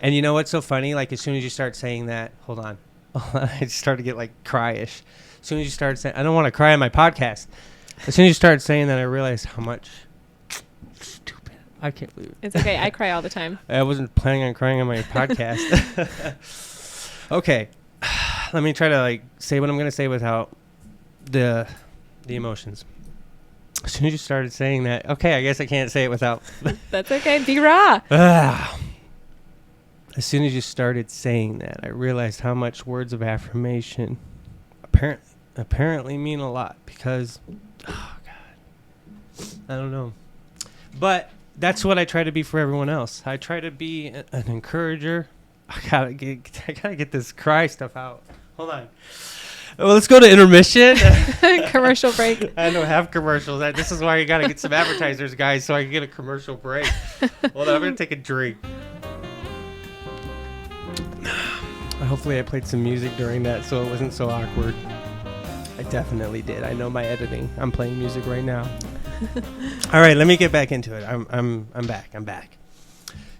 And you know what's so funny? Like, as soon as you start saying that, hold on. I just started to get like cryish. As soon as you start saying, I don't want to cry on my podcast. As soon as you start saying that, I realized how much stupid. I can't believe it. It's okay. I cry all the time. I wasn't planning on crying on my podcast. Okay. Let me try to like say what I'm going to say without the emotions. As soon as you started saying that, okay, I guess I can't say it without. That's okay. Be raw. As soon as you started saying that, I realized how much words of affirmation apparently mean a lot, because, oh God, I don't know. But that's what I try to be for everyone else. I try to be an encourager. I gotta get this cry stuff out. Hold on. Well, let's go to intermission. Commercial break. I don't have commercials. This is why you got to get some advertisers, guys, so I can get a commercial break. Hold on, I'm going to take a drink. Hopefully I played some music during that so it wasn't so awkward. I definitely did. I know my editing. I'm playing music right now. All right, let me get back into it. I'm back.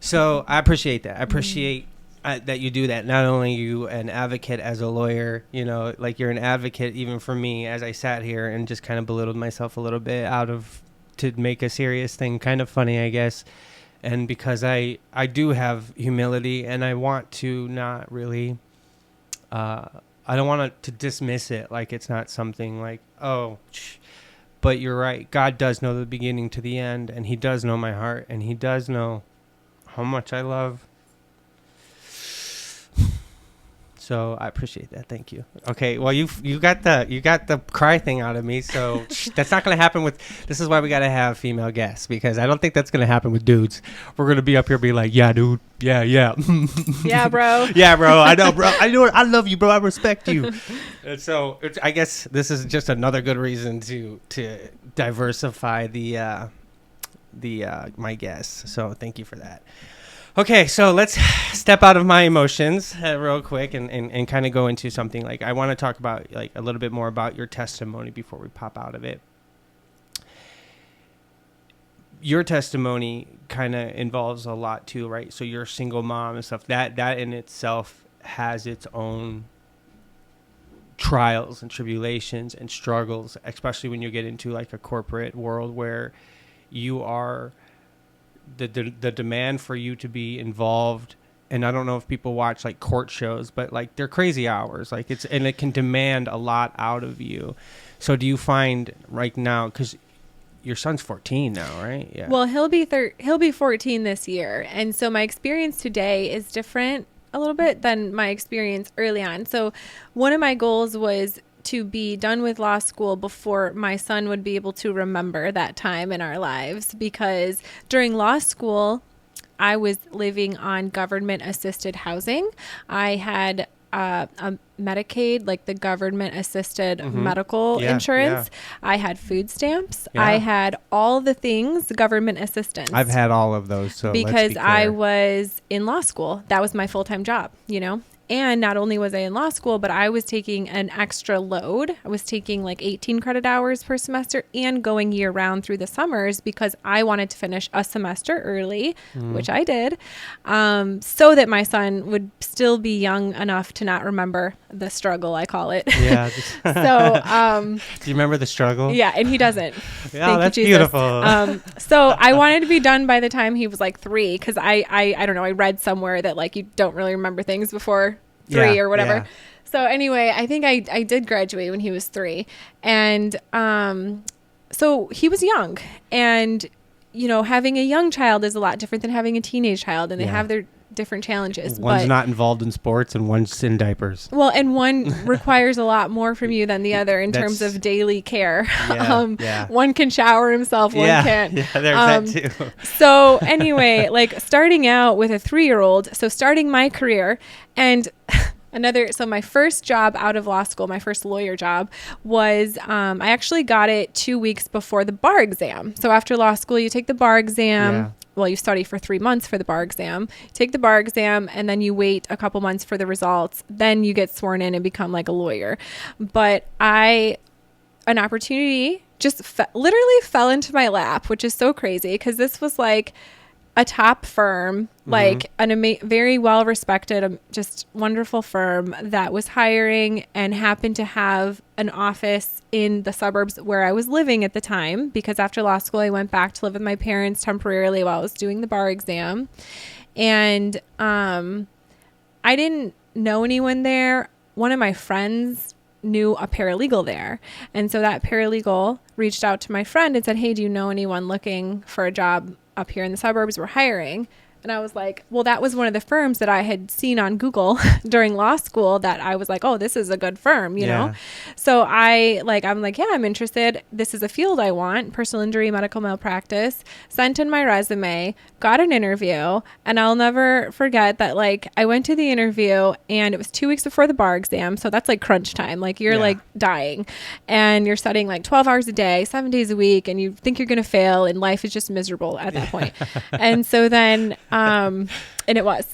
So I appreciate that. I appreciate that you do that. Not only you an advocate as a lawyer, like you're an advocate even for me, as I sat here and just kind of belittled myself a little bit to make a serious thing kind of funny, I guess. And because I do have humility, and I want to not really, I don't want to dismiss it like it's not something like, but you're right. God does know the beginning to the end, and he does know my heart, and he does know how much I love. So I appreciate that. Thank you. Okay. Well, you got the cry thing out of me. So that's not going to happen this is why we got to have female guests, because I don't think that's going to happen with dudes. We're going to be up here be like, yeah, dude. Yeah. Yeah, bro. Yeah, bro. I know, bro. I love you, bro. I respect you. And so I guess this is just another good reason to diversify my guests. So thank you for that. Okay, so let's step out of my emotions real quick and kind of go into something like I want to talk about like a little bit more about your testimony before we pop out of it. Your testimony kind of involves a lot too, right? So you're a single mom and stuff. That in itself has its own trials and tribulations and struggles, especially when you get into like a corporate world where you are the demand for you to be involved. And I don't know if people watch like court shows, but like they're crazy hours, like and it can demand a lot out of you. So do you find right now, because your son's 14 now, right? Yeah. Well, he'll be 14 this year. And so my experience today is different a little bit than my experience early on. So one of my goals was to be done with law school before my son would be able to remember that time in our lives, because during law school, I was living on government assisted housing. I had a Medicaid, like the government assisted medical insurance. Yeah. I had food stamps. Yeah. I had all the things government assistance. I've had all of those. So because I was in law school, that was my full-time job, And not only was I in law school, but I was taking an extra load. I was taking like 18 credit hours per semester and going year round through the summers because I wanted to finish a semester early, which I did, so that my son would still be young enough to not remember the struggle, I call it. Yeah. So, do you remember the struggle? Yeah. And he doesn't. Yeah, that's beautiful. So I wanted to be done by the time he was like 3. Cause I don't know. I read somewhere that like, you don't really remember things before 3 or whatever. Yeah. So anyway, I think I did graduate when he was 3. And so he was young. And, you know, having a young child is a lot different than having a teenage child. And they have their different challenges. One's not involved in sports and one's in diapers. Well, and one requires a lot more from you than the other in terms of daily care. One can shower himself, one can't. Yeah, there's that too. So anyway, like starting out with a 3-year-old, so starting my career and so my first job out of law school, my first lawyer job was, I actually got it 2 weeks before the bar exam. So after law school, you take the bar exam. Yeah. Well, you study for 3 months for the bar exam, take the bar exam, and then you wait a couple months for the results. Then you get sworn in and become like a lawyer. But an opportunity just literally fell into my lap, which is so crazy because this was like a top firm, like very well-respected, just wonderful firm that was hiring and happened to have an office in the suburbs where I was living at the time, because after law school, I went back to live with my parents temporarily while I was doing the bar exam. And I didn't know anyone there. One of my friends knew a paralegal there. And so that paralegal reached out to my friend and said, hey, do you know anyone looking for a job up here in the suburbs? We're hiring. And I was like, well, that was one of the firms that I had seen on Google during law school that I was like, oh, this is a good firm, you know? So I'm like, yeah, I'm interested. This is a field I want, personal injury, medical malpractice. Sent in my resume, got an interview. And I'll never forget that, like, I went to the interview and it was 2 weeks before the bar exam. So that's like crunch time. Like you're like dying and you're studying like 12 hours a day, 7 days a week. And you think you're going to fail and life is just miserable at that point. And so then, and it was.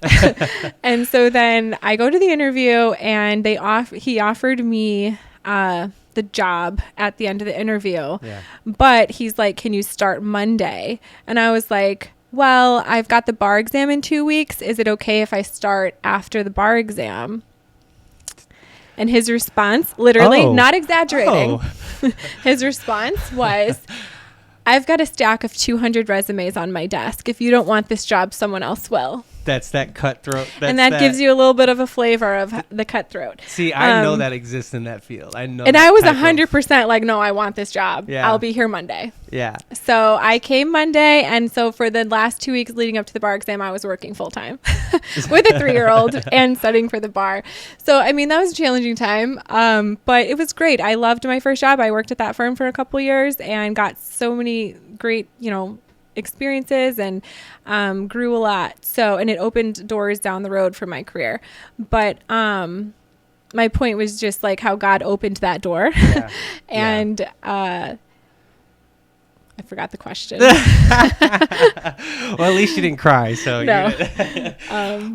And so then I go to the interview and he offered me the job at the end of the interview. But he's like, can you start Monday? And I was like, well, I've got the bar exam in 2 weeks. Is it okay if I start after the bar exam? And his response, literally, not exaggerating, his response was, I've got a stack of 200 resumes on my desk. If you don't want this job, someone else will. That's that cutthroat. And that gives you a little bit of a flavor of the cutthroat. See, I know that exists in that field. I know. And I was 100% like, no, I want this job. Yeah. I'll be here Monday. Yeah. So I came Monday. And so for the last 2 weeks leading up to the bar exam, I was working full time with a 3-year-old and studying for the bar. So, I mean, that was a challenging time. But it was great. I loved my first job. I worked at that firm for a couple years and got so many great, experiences and grew a lot. So, and it opened doors down the road for my career. But my point was just like how God opened that door. Yeah. And I forgot the question. Well, at least you didn't cry. So no.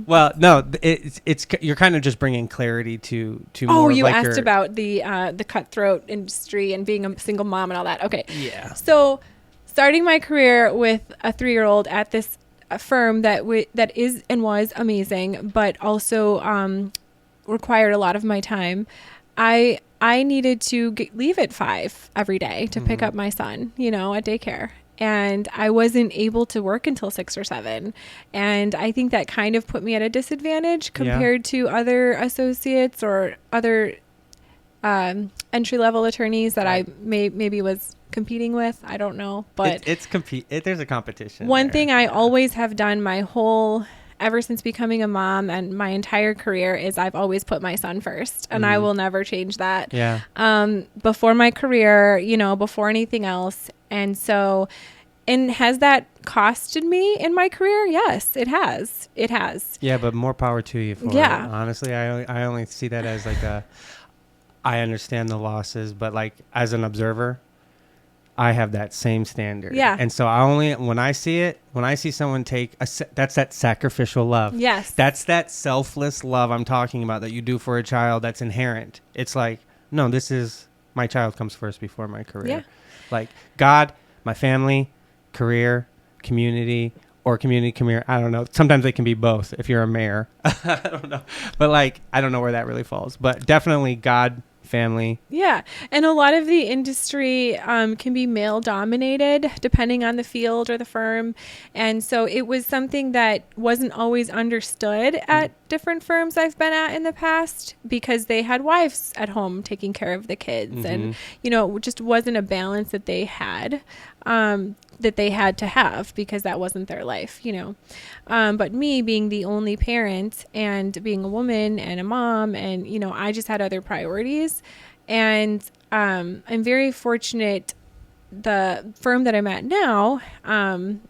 Well, no, it's you're kind of just bringing clarity to more. Oh, you asked about the cutthroat industry and being a single mom and all that. Okay. Yeah. So, starting my career with a 3-year-old at this firm that is and was amazing, but also required a lot of my time. I needed to leave at 5 every day to pick up my son, at daycare. And I wasn't able to work until 6 or 7. And I think that kind of put me at a disadvantage compared to other associates or other entry-level attorneys that I maybe was competing with. I don't know, but there's a competition. One thing I always have done ever since becoming a mom and my entire career is I've always put my son first, and I will never change that. Yeah. Before my career, before anything else. And so, and has that costed me in my career? Yes, it has. It has. Yeah, but more power to you for it. Honestly, I only see that as like I understand the losses, but like as an observer, I have that same standard. Yeah. And so when I see someone take that's that sacrificial love. Yes. That's that selfless love I'm talking about that you do for a child that's inherent. It's like, no, this is, my child comes first before my career. Yeah. Like God, my family, career, community, or community, career. I don't know. Sometimes they can be both if you're a mayor. I don't know. But like, I don't know where that really falls. But definitely God, family. Yeah. And a lot of the industry can be male dominated depending on the field or the firm. And so it was something that wasn't always understood at different firms I've been at in the past because they had wives at home taking care of the kids, and it just wasn't a balance that they had to have because that wasn't their life, but me being the only parent and being a woman and a mom, and I just had other priorities, and I'm very fortunate. The firm that I'm at now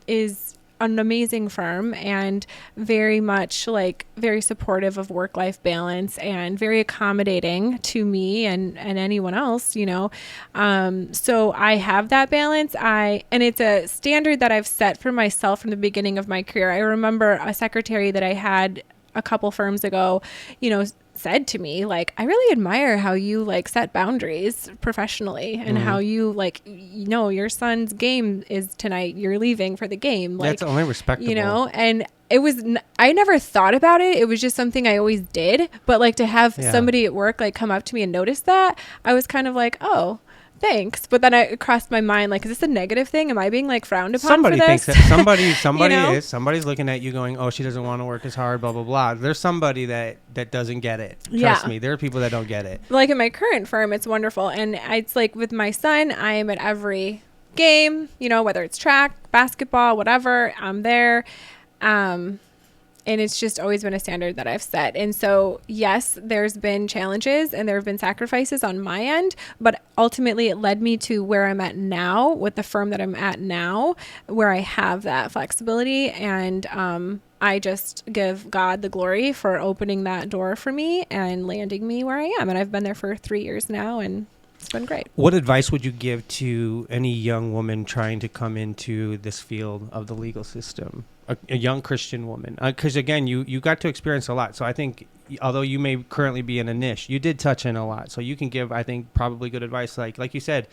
is an amazing firm and very much very supportive of work-life balance and very accommodating to me and anyone else, so I have that balance. And it's a standard that I've set for myself from the beginning of my career. I remember a secretary that I had a couple firms ago, said to me, I really admire how you set boundaries professionally and how you your son's game is tonight, you're leaving for the game. That's only respectable. And it was, I never thought about it. It was just something I always did. But to have somebody at work come up to me and notice that, I was kind of oh, thanks. But then it crossed my mind, is this a negative thing? Am I being frowned upon somebody for this? Thinks that somebody is. Somebody's looking at you going, oh, she doesn't want to work as hard, blah, blah, blah. There's somebody that doesn't get it. Trust me. There are people that don't get it. In my current firm, it's wonderful. And it's with my son, I am at every game, whether it's track, basketball, whatever, I'm there. And it's just always been a standard that I've set. And so, yes, there's been challenges and there have been sacrifices on my end, but ultimately it led me to where I'm at now with the firm that I'm at now, where I have that flexibility. And I just give God the glory for opening that door for me and landing me where I am. And I've been there for 3 years now, and it's been great. What advice would you give to any young woman trying to come into this field of the legal system? A young Christian woman, because again, you got to experience a lot. So I think, although you may currently be in a niche, you did touch in a lot. So you can give, I think, probably good advice. Like you said,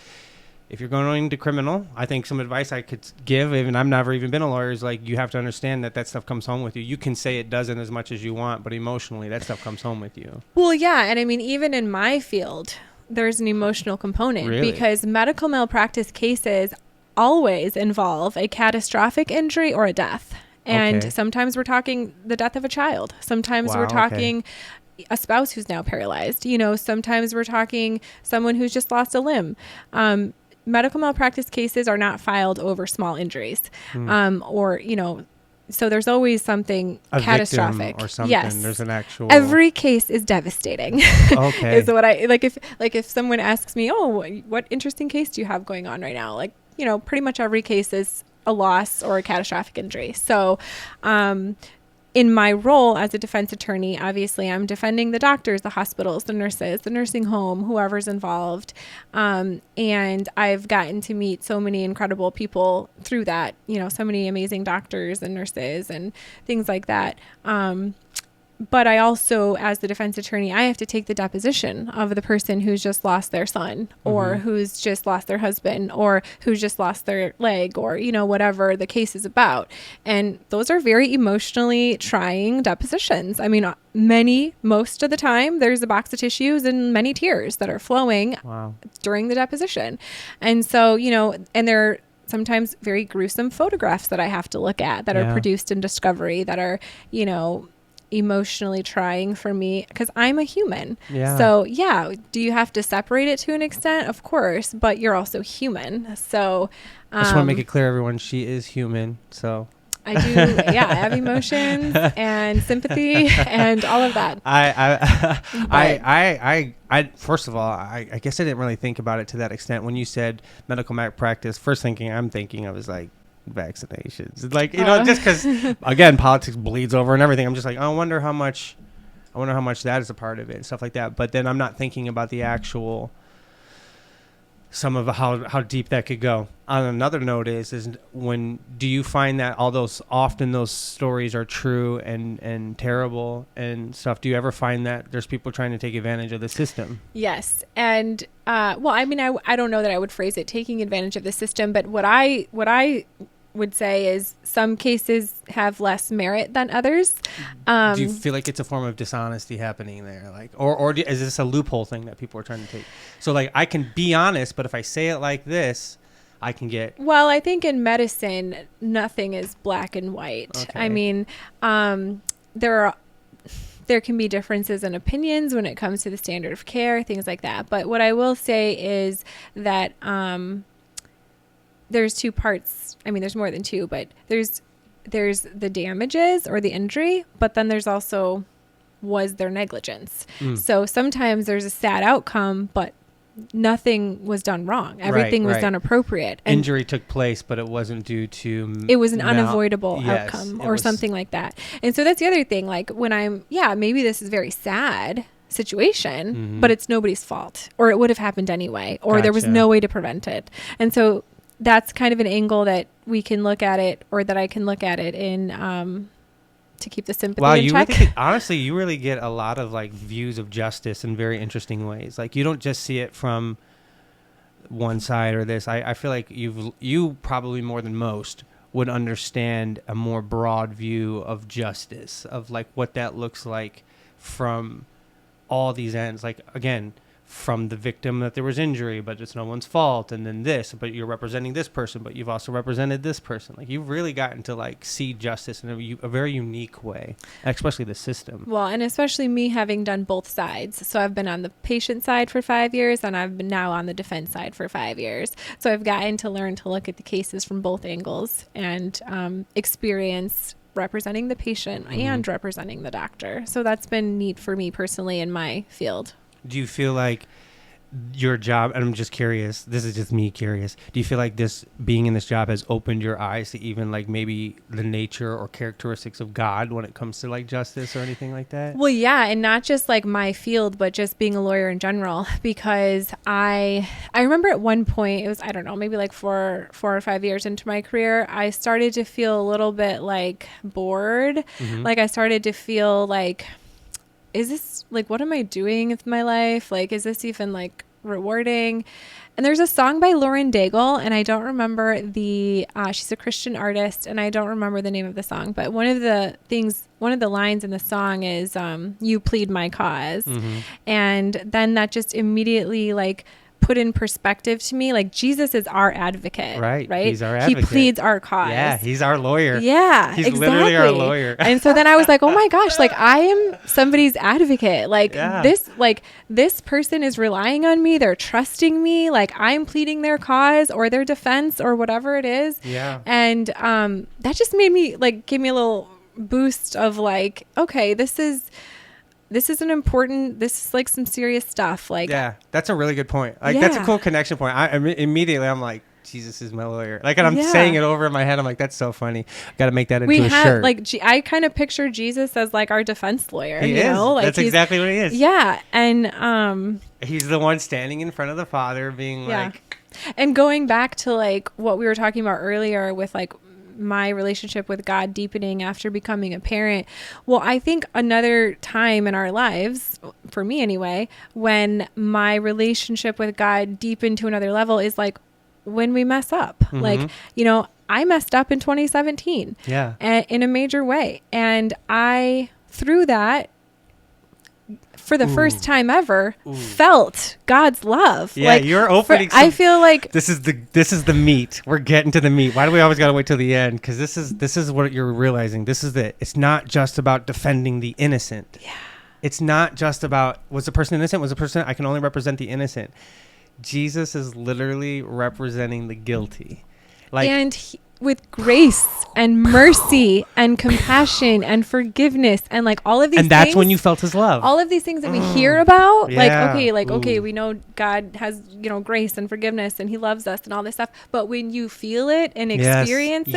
if you're going into criminal, I think some advice I could give, and I've never even been a lawyer, is you have to understand that stuff comes home with you. You can say it doesn't as much as you want, but emotionally, that stuff comes home with you. Well, yeah, and I mean, even in my field, there's an emotional component because medical malpractice cases always involve a catastrophic injury or a death. And sometimes we're talking the death of a child. Sometimes we're talking a spouse who's now paralyzed. Sometimes we're talking someone who's just lost a limb. Medical malpractice cases are not filed over small injuries so there's always something catastrophic or something. Yes. There's an actual. Every case is devastating. Okay. Is what I if someone asks me, oh, what interesting case do you have going on right now? Pretty much every case is a loss or a catastrophic injury. So, in my role as a defense attorney, obviously I'm defending the doctors, the hospitals, the nurses, the nursing home, whoever's involved. And I've gotten to meet so many incredible people through that, so many amazing doctors and nurses and things like that. But I also, as the defense attorney, I have to take the deposition of the person who's just lost their son or who's just lost their husband or who's just lost their leg or, whatever the case is about. And those are very emotionally trying depositions. I mean, most of the time, there's a box of tissues and many tears that are flowing during the deposition. And so, and they're sometimes very gruesome photographs that I have to look at that are produced in discovery that are, emotionally trying for me because I'm a human. So do you have to separate it to an extent? Of course, but you're also human. So I just want to make it clear, everyone, she is human. So I do. I have emotions and sympathy and all of that. I first of all, I guess I didn't really think about it to that extent. When you said medical malpractice, first thinking I'm thinking of is vaccinations, just because again politics bleeds over and everything. I'm just I wonder how much that is a part of it and stuff like that. But then I'm not thinking about the actual some of how deep that could go. On another note is when do you find that often those stories are true and terrible and stuff? Do you ever find that there's people trying to take advantage of the system? Yes. And I don't know that I would phrase it taking advantage of the system, but what I would say is some cases have less merit than others. Do you feel like it's a form of dishonesty happening there? Or is this a loophole thing that people are trying to take? So I can be honest, but if I say it like this, I can get... Well, I think in medicine, nothing is black and white. Okay. I mean, there there can be differences in opinions when it comes to the standard of care, things like that. But what I will say is that there's two parts. I mean, there's more than two, but there's the damages or the injury, but then there's also, was there negligence? So sometimes there's a sad outcome, but nothing was done wrong. Everything was done appropriate. And injury took place, but it wasn't due to... It was an unavoidable outcome or something like that. And so that's the other thing. Like when maybe this is very sad situation, but it's nobody's fault, or it would have happened anyway, or there was no way to prevent it. And so that's kind of an angle that we can look at it, or that I can look at it in, to keep the sympathy in check. Honestly, you really get a lot of like views of justice in very interesting ways. Like you don't just see it from one side or this. I feel like you probably more than most would understand a more broad view of justice, of like what that looks like from all these ends. Like again, from the victim that there was injury, but it's no one's fault, and then this, but you're representing this person, but you've also represented this person. Like you've really gotten to like see justice in a very unique way, especially the system. Well, and especially me having done both sides. So I've been on the patient side for 5 years, and I've been now on the defense side for 5 years. So I've gotten to learn to look at the cases from both angles and experience representing the patient and representing the doctor. So that's been neat for me personally in my field. Do you feel like your job, and I'm just curious, this is just me curious, do you feel like this being in this job has opened your eyes to even like maybe the nature or characteristics of God when it comes to like justice or anything like that? Well, yeah, and not just like my field, but just being a lawyer in general, because I remember at one point, it was, I don't know, maybe like four or 5 years into my career, I started to feel a little bit like bored. Like I started to feel like, is this like, what am I doing with my life? Like, is this even like rewarding? And there's a song by Lauren Daigle, and I don't remember she's a Christian artist, and I don't remember the name of the song, but one of the lines in the song is, you plead my cause. And then that just immediately like put in perspective to me, like Jesus is our advocate, right? He's our advocate. He pleads our cause. Yeah, he's our lawyer. Yeah, he's literally our lawyer. And so then I was like, oh my gosh, like I am somebody's advocate. Like this person is relying on me. They're trusting me. Like I'm pleading their cause or their defense or whatever it is. Yeah. And that just made me like, give me a little boost of like, okay, this is like some serious stuff. Like, yeah, that's a really good point. Like, that's a cool connection point. Immediately I'm like, Jesus is my lawyer. Like, and I'm saying it over in my head. I'm like, that's so funny. Got to make that into a shirt. Like, I kind of picture Jesus as like our defense lawyer. He is. Like, that's exactly what he is. Yeah. And he's the one standing in front of the Father being like. And going back to like what we were talking about earlier with like my relationship with God deepening after becoming a parent. Well, I think another time in our lives, for me anyway, when my relationship with God deepened to another level is like when we mess up. Like, you know, I messed up in 2017 in a major way. And I, through that, for the first time ever, felt God's love. Yeah, like, you're opening. I feel like this is the meat. We're getting to the meat. Why do we always gotta wait till the end? Because this is what you're realizing. It's not just about defending the innocent. Yeah. It's not just about, was the person innocent? Was the person, I can only represent the innocent. Jesus is literally representing the guilty. Like, and with grace and mercy and compassion and forgiveness and like all of these things. And that's when you felt his love. All of these things that we hear about, okay, we know God has, you know, grace and forgiveness and he loves us and all this stuff. But when you feel it and experience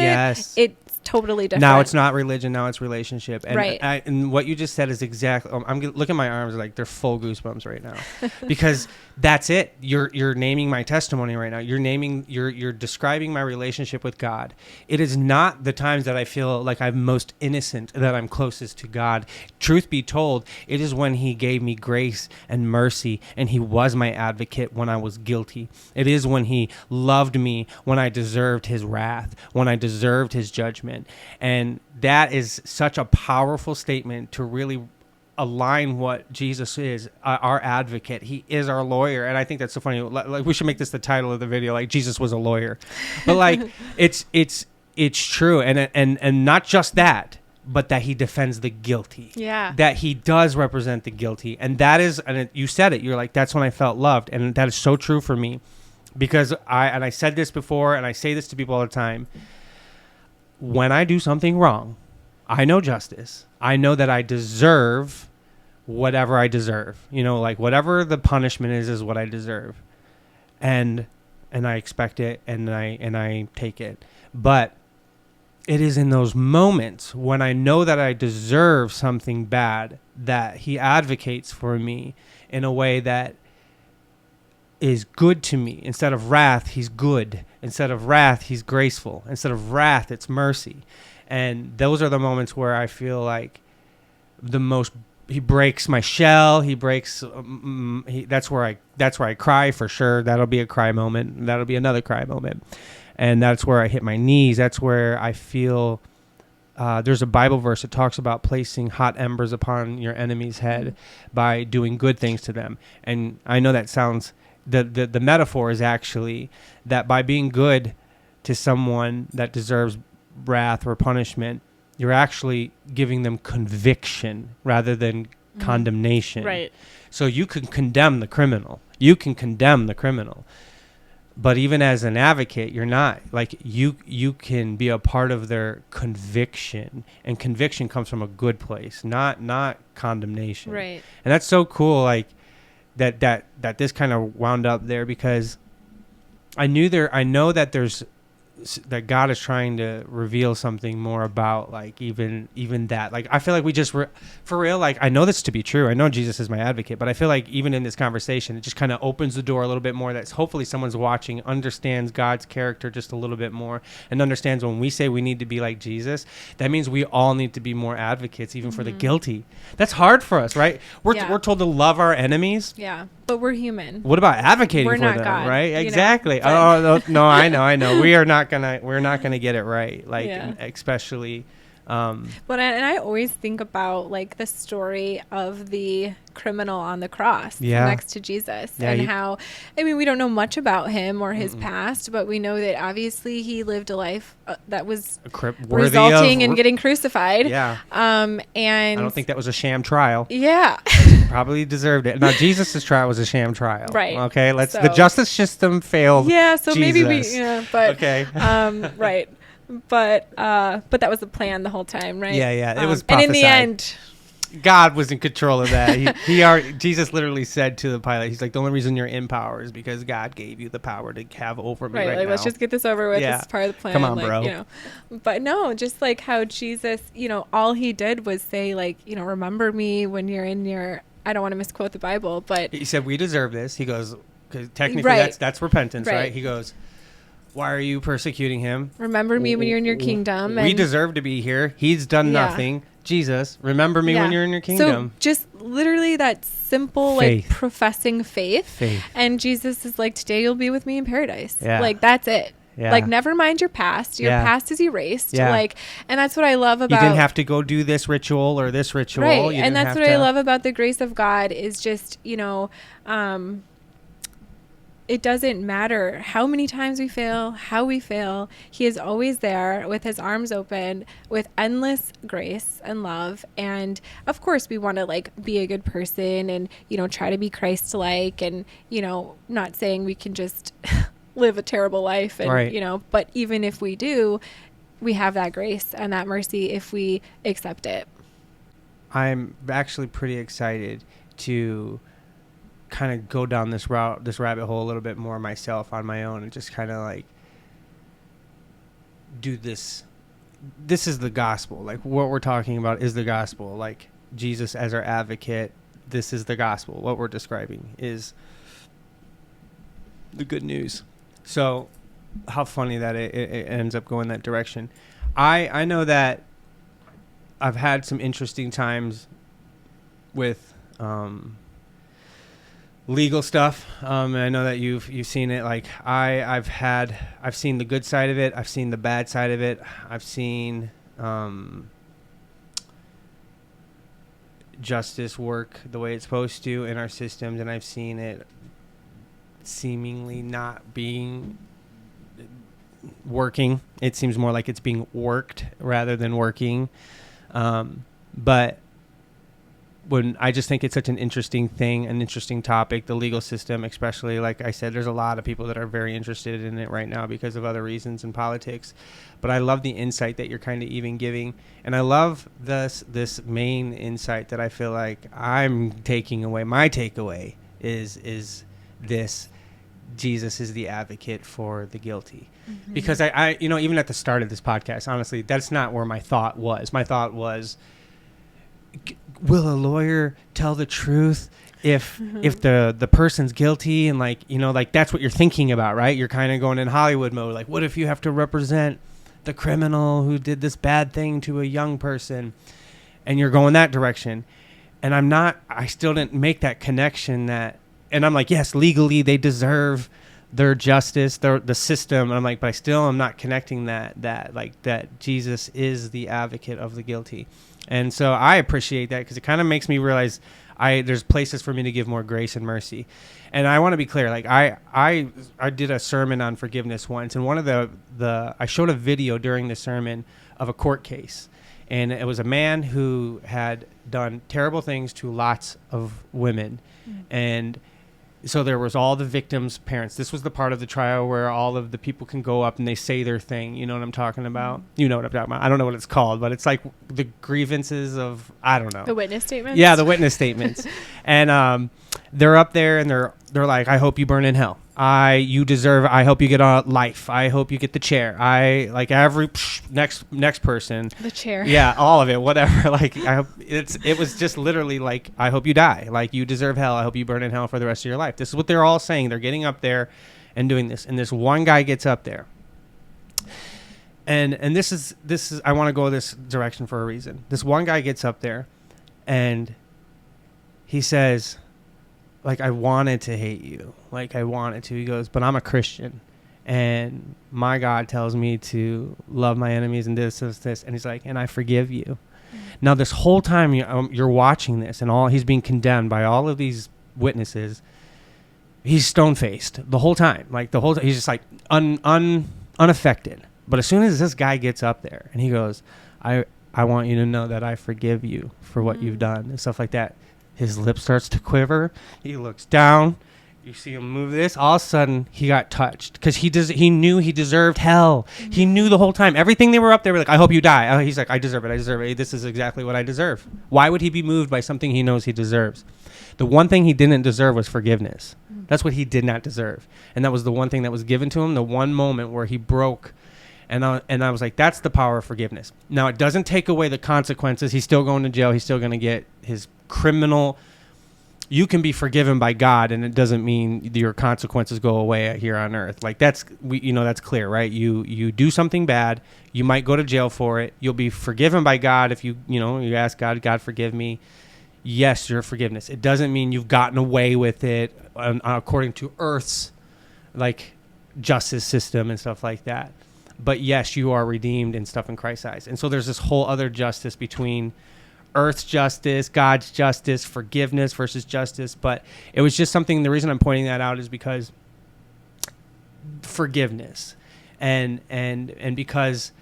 it's totally different. Now it's not religion. Now it's relationship. And right. And what you just said is exactly. I'm looking at my arms like they're full goosebumps right now, because that's it. You're naming my testimony right now. You're describing my relationship with God. It is not the times that I feel like I'm most innocent that I'm closest to God. Truth be told, it is when He gave me grace and mercy, and He was my advocate when I was guilty. It is when He loved me when I deserved His wrath, when I deserved His judgment. And that is such a powerful statement to really align what Jesus is, our advocate. He is our lawyer. And I think that's so funny. Like, we should make this the title of the video, like Jesus was a lawyer. But like it's true. And not just that. but that he defends the guilty. Yeah. That he does represent the guilty. And that is, you said it, you're like, that's when I felt loved. And that is so true for me, because I said this before, and I say this to people all the time. When I do something wrong, I know justice. I know that I deserve whatever I deserve. Like whatever the punishment is what I deserve. And I expect it, and I take it. But it is in those moments when I know that I deserve something bad that he advocates for me in a way that is good to me. Instead of wrath, he's good. Instead of wrath, he's graceful. Instead of wrath, it's mercy. And those are the moments where I feel like he breaks my shell. He breaks. That's where I cry for sure. That'll be a cry moment. That'll be another cry moment. And that's where I hit my knees. That's where I feel. There's a Bible verse that talks about placing hot embers upon your enemy's head by doing good things to them. And I know that sounds. The metaphor is actually that by being good to someone that deserves wrath or punishment, you're actually giving them conviction rather than condemnation. Right. So you can condemn the criminal. But even as an advocate, you're not. Like you can be a part of their conviction, and conviction comes from a good place, not condemnation. Right. And that's so cool. Like that this kind of wound up there, because I know that that God is trying to reveal something more about like even that. Like I feel like we just for real, like I know this to be true. I know Jesus is my advocate, but I feel like even in this conversation, it just kind of opens the door a little bit more, that hopefully someone's watching understands God's character just a little bit more, and understands when we say we need to be like Jesus, that means we all need to be more advocates, even for the guilty. That's hard for us, right? We're told to love our enemies. Yeah. But we're human. What about advocating for them, God, right? Exactly. Oh no, I know. We're not gonna get it right. Like especially. But I always think about like the story of the criminal on the cross next to Jesus, and how, I mean, we don't know much about him or his past, but we know that obviously he lived a life that was resulting in getting crucified. Yeah. And I don't think that was a sham trial. Yeah. Probably deserved it. Now Jesus's trial was a sham trial. Right. Okay. the justice system failed. Yeah. So Jesus. maybe but okay. Right. But that was the plan the whole time, right? Yeah. It was and prophesied. in the end, God was in control of that. Jesus literally said to the pilot, he's like, the only reason you're in power is because God gave you the power to have over me right like, now. let's just get this over with. This is part of the plan. Come on, like, bro. But no, just like how Jesus, all he did was say, like, remember me when you're in your, I don't want to misquote the Bible, but he said, we deserve this. He goes, because technically that's repentance, right? He goes, why are you persecuting him? Remember me when you're in your kingdom. We deserve to be here. He's done nothing. Jesus, remember me when you're in your kingdom. So just literally that simple, faith. Like professing faith. And Jesus is like, today you'll be with me in paradise. Yeah. Like, that's it. Yeah. Like, never mind your past. Your past is erased. Yeah. Like, and that's what I love about. You didn't have to go do this ritual or this ritual. Right. And that's what I love about the grace of God is just, it doesn't matter how many times we fail, how we fail. He is always there with his arms open, with endless grace and love. And of course, we want to like be a good person and, try to be Christ-like, and, not saying we can just live a terrible life. And, but even if we do, we have that grace and that mercy if we accept it. I'm actually pretty excited to kind of go down this rabbit hole a little bit more myself on my own, and just kind of like do this. This is the gospel. Like, what we're talking about is the gospel. Like, Jesus as our advocate, this is the gospel. What we're describing is the good news. So how funny that it ends up going that direction. I know that I've had some interesting times with legal stuff. I know that you've seen it. Like I've seen the good side of it. I've seen the bad side of it. I've seen justice work the way it's supposed to in our systems, and I've seen it seemingly not being working. It seems more like it's being worked rather than working. But when I just think it's such an interesting thing, an interesting topic, the legal system, especially, like I said, there's a lot of people that are very interested in it right now because of other reasons in politics. But I love the insight that you're kind of even giving. And I love this main insight that I feel like I'm taking away. My takeaway is this: Jesus is the advocate for the guilty. Mm-hmm. Because I even at the start of this podcast, honestly, that's not where my thought was. My thought was, will a lawyer tell the truth if the person's guilty? And like that's what you're thinking about, right? You're kind of going in Hollywood mode, like, what if you have to represent the criminal who did this bad thing to a young person, and you're going that direction. And I still didn't make that connection, and I'm like, yes, legally they deserve their justice, the system. And I'm like, but I still am not connecting that Jesus is the advocate of the guilty. And so I appreciate that, because it kind of makes me realize there's places for me to give more grace and mercy. And I want to be clear, like I did a sermon on forgiveness once, and one of I showed a video during the sermon of a court case, and it was a man who had done terrible things to lots of women. And so there was all the victims' parents. This was the part of the trial where all of the people can go up and they say their thing. You know what I'm talking about? You know what I'm talking about. I don't know what it's called, but it's like the grievances of, I don't know. The witness statements? Yeah, the witness statements. And they're up there and they're like, I hope you burn in hell. I hope you get a life. I hope you get the chair. Every next person. The chair. Yeah, all of it, whatever. Like, it was just literally like, I hope you die. Like, you deserve hell. I hope you burn in hell for the rest of your life. This is what they're all saying. They're getting up there and doing this. And this one guy gets up there. And this is I want to go this direction for a reason. This one guy gets up there and he says, like, I wanted to hate you. Like, I wanted to. He goes, but I'm a Christian, and my God tells me to love my enemies and this. And he's like, and I forgive you. Mm-hmm. Now, this whole time you're watching this, and he's being condemned by all of these witnesses. He's stone-faced the whole time. Like, he's just like unaffected. But as soon as this guy gets up there and he goes, I want you to know that I forgive you for what you've done and stuff like that. His lip starts to quiver. He looks down. You see him move this. All of a sudden, he got touched because he knew he deserved hell. Mm-hmm. He knew the whole time. Everything they were up there were like, I hope you die. He's like, I deserve it. This is exactly what I deserve. Why would he be moved by something he knows he deserves? The one thing he didn't deserve was forgiveness. Mm-hmm. That's what he did not deserve. And that was the one thing that was given to him, the one moment where he broke. And I was like, that's the power of forgiveness. Now, it doesn't take away the consequences. He's still going to jail. He's still going to get his criminal. You can be forgiven by God, and it doesn't mean your consequences go away here on earth. Like, that's clear, right? You do something bad, you might go to jail for it. You'll be forgiven by God if you ask God, forgive me. Yes, your forgiveness. It doesn't mean you've gotten away with it according to earth's like justice system and stuff like that. But yes, you are redeemed and stuff in Christ's eyes. And so there's this whole other justice between earth's justice, God's justice, forgiveness versus justice. But it was just something, the reason I'm pointing that out is because forgiveness and because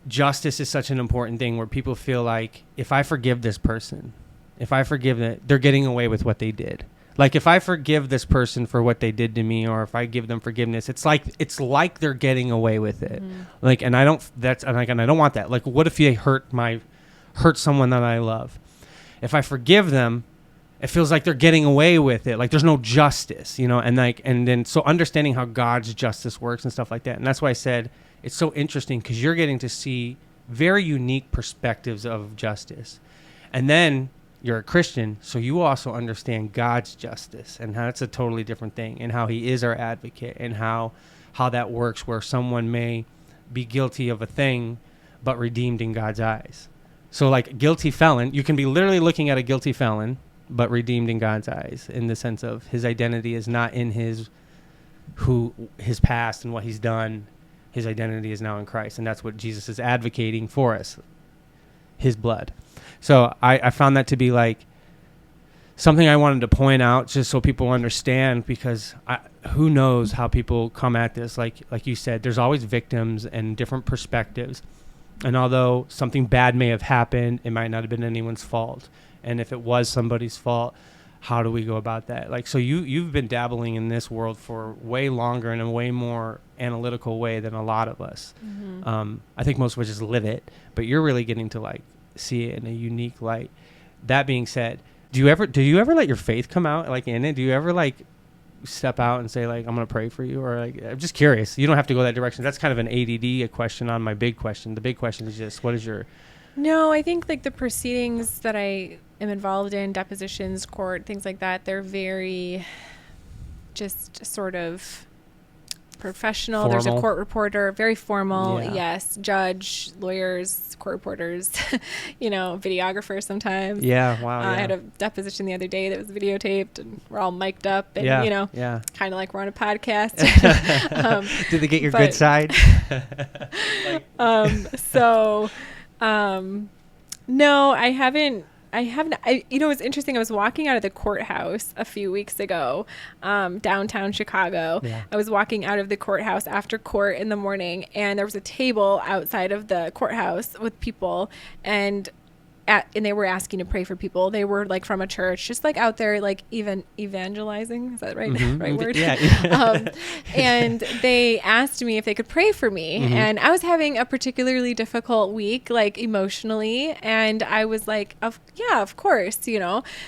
justice is such an important thing where people feel like, if I forgive this person, they're getting away with what they did. Like, if I forgive this person for what they did to me, or if I give them forgiveness, it's like they're getting away with it. Mm-hmm. Like, and I don't want that. Like, what if they hurt someone that I love? If I forgive them, it feels like they're getting away with it. Like, there's no justice, and then so understanding how God's justice works and stuff like that. And that's why I said it's so interesting, because you're getting to see very unique perspectives of justice. And then you're a Christian, so you also understand God's justice and how it's a totally different thing, and how he is our advocate, and how that works, where someone may be guilty of a thing but redeemed in God's eyes. So like guilty felon, you can be literally looking at a guilty felon but redeemed in God's eyes, in the sense of his identity is not in his past and what he's done. His identity is now in Christ, and that's what Jesus is advocating for us, his blood. So I found that to be like something I wanted to point out, just so people understand, because who knows how people come at this. Like you said, there's always victims and different perspectives. And although something bad may have happened, it might not have been anyone's fault. And if it was somebody's fault, how do we go about that? Like, so you've been dabbling in this world for way longer in a way more analytical way than a lot of us. I think most of us just live it, but you're really getting to like see it in a unique light. That being said, do you ever let your faith come out like in it? Do you ever like step out and say like, I'm gonna pray for you? Or like, I'm just curious. You don't have to go that direction. That's kind of an ADD question on my big question. The big question is just, what is your... No, I think like the proceedings that I am involved in, depositions, court, things like that, they're very just sort of professional. Formal. There's a court reporter, very formal. Yeah. Yes. Judge, lawyers, court reporters, videographers sometimes. Yeah. Wow. I had a deposition the other day that was videotaped, and we're all mic'd up and, kind of like we're on a podcast. Did they get your good side? No, I haven't. It's interesting. I was walking out of the courthouse a few weeks ago, downtown Chicago. Yeah. I was walking out of the courthouse after court in the morning, and there was a table outside of the courthouse with people, and they were asking to pray for people. They were like from a church, just like out there, like even evangelizing. Is that right? Mm-hmm. Right word? Yeah. And they asked me if they could pray for me. Mm-hmm. And I was having a particularly difficult week, like emotionally. And I was like, of course,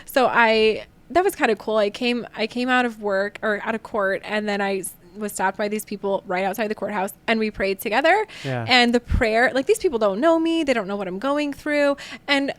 So that was kind of cool. I came out of work or out of court, and then I was stopped by these people right outside the courthouse, and we prayed together. Yeah. And the prayer, like, these people don't know me, they don't know what I'm going through, and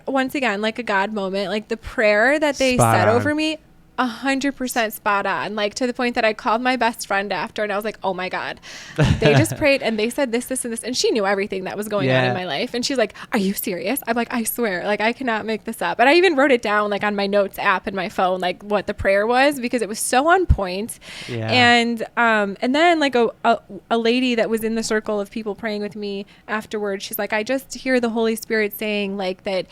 once again, like a God moment, like the prayer that they said over me, 100% spot on, like to the point that I called my best friend after, and I was like, oh my God, they just prayed and they said this, and this, and she knew everything that was going on in my life. And she's like, are you serious? I'm like, I swear, like I cannot make this up. And I even wrote it down like on my notes app in my phone, like what the prayer was, because it was so on point. Yeah. And then like a lady that was in the circle of people praying with me afterwards, she's like, I just hear the Holy Spirit saying like that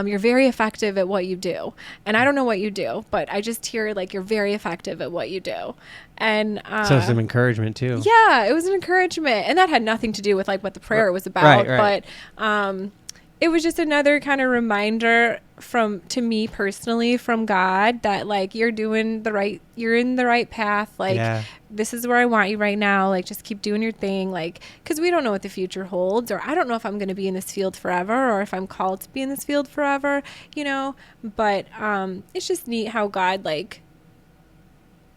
you're very effective at what you do. And I don't know what you do, but I just hear like you're very effective at what you do. And so some encouragement too. Yeah, it was an encouragement, and that had nothing to do with like what the prayer was about. Right. But it was just another kind of reminder to me personally from God that like you're in the right path. Like this is where I want you right now. Like just keep doing your thing. Like, cause we don't know what the future holds, or I don't know if I'm going to be in this field forever, or if I'm called to be in this field forever, but it's just neat how God like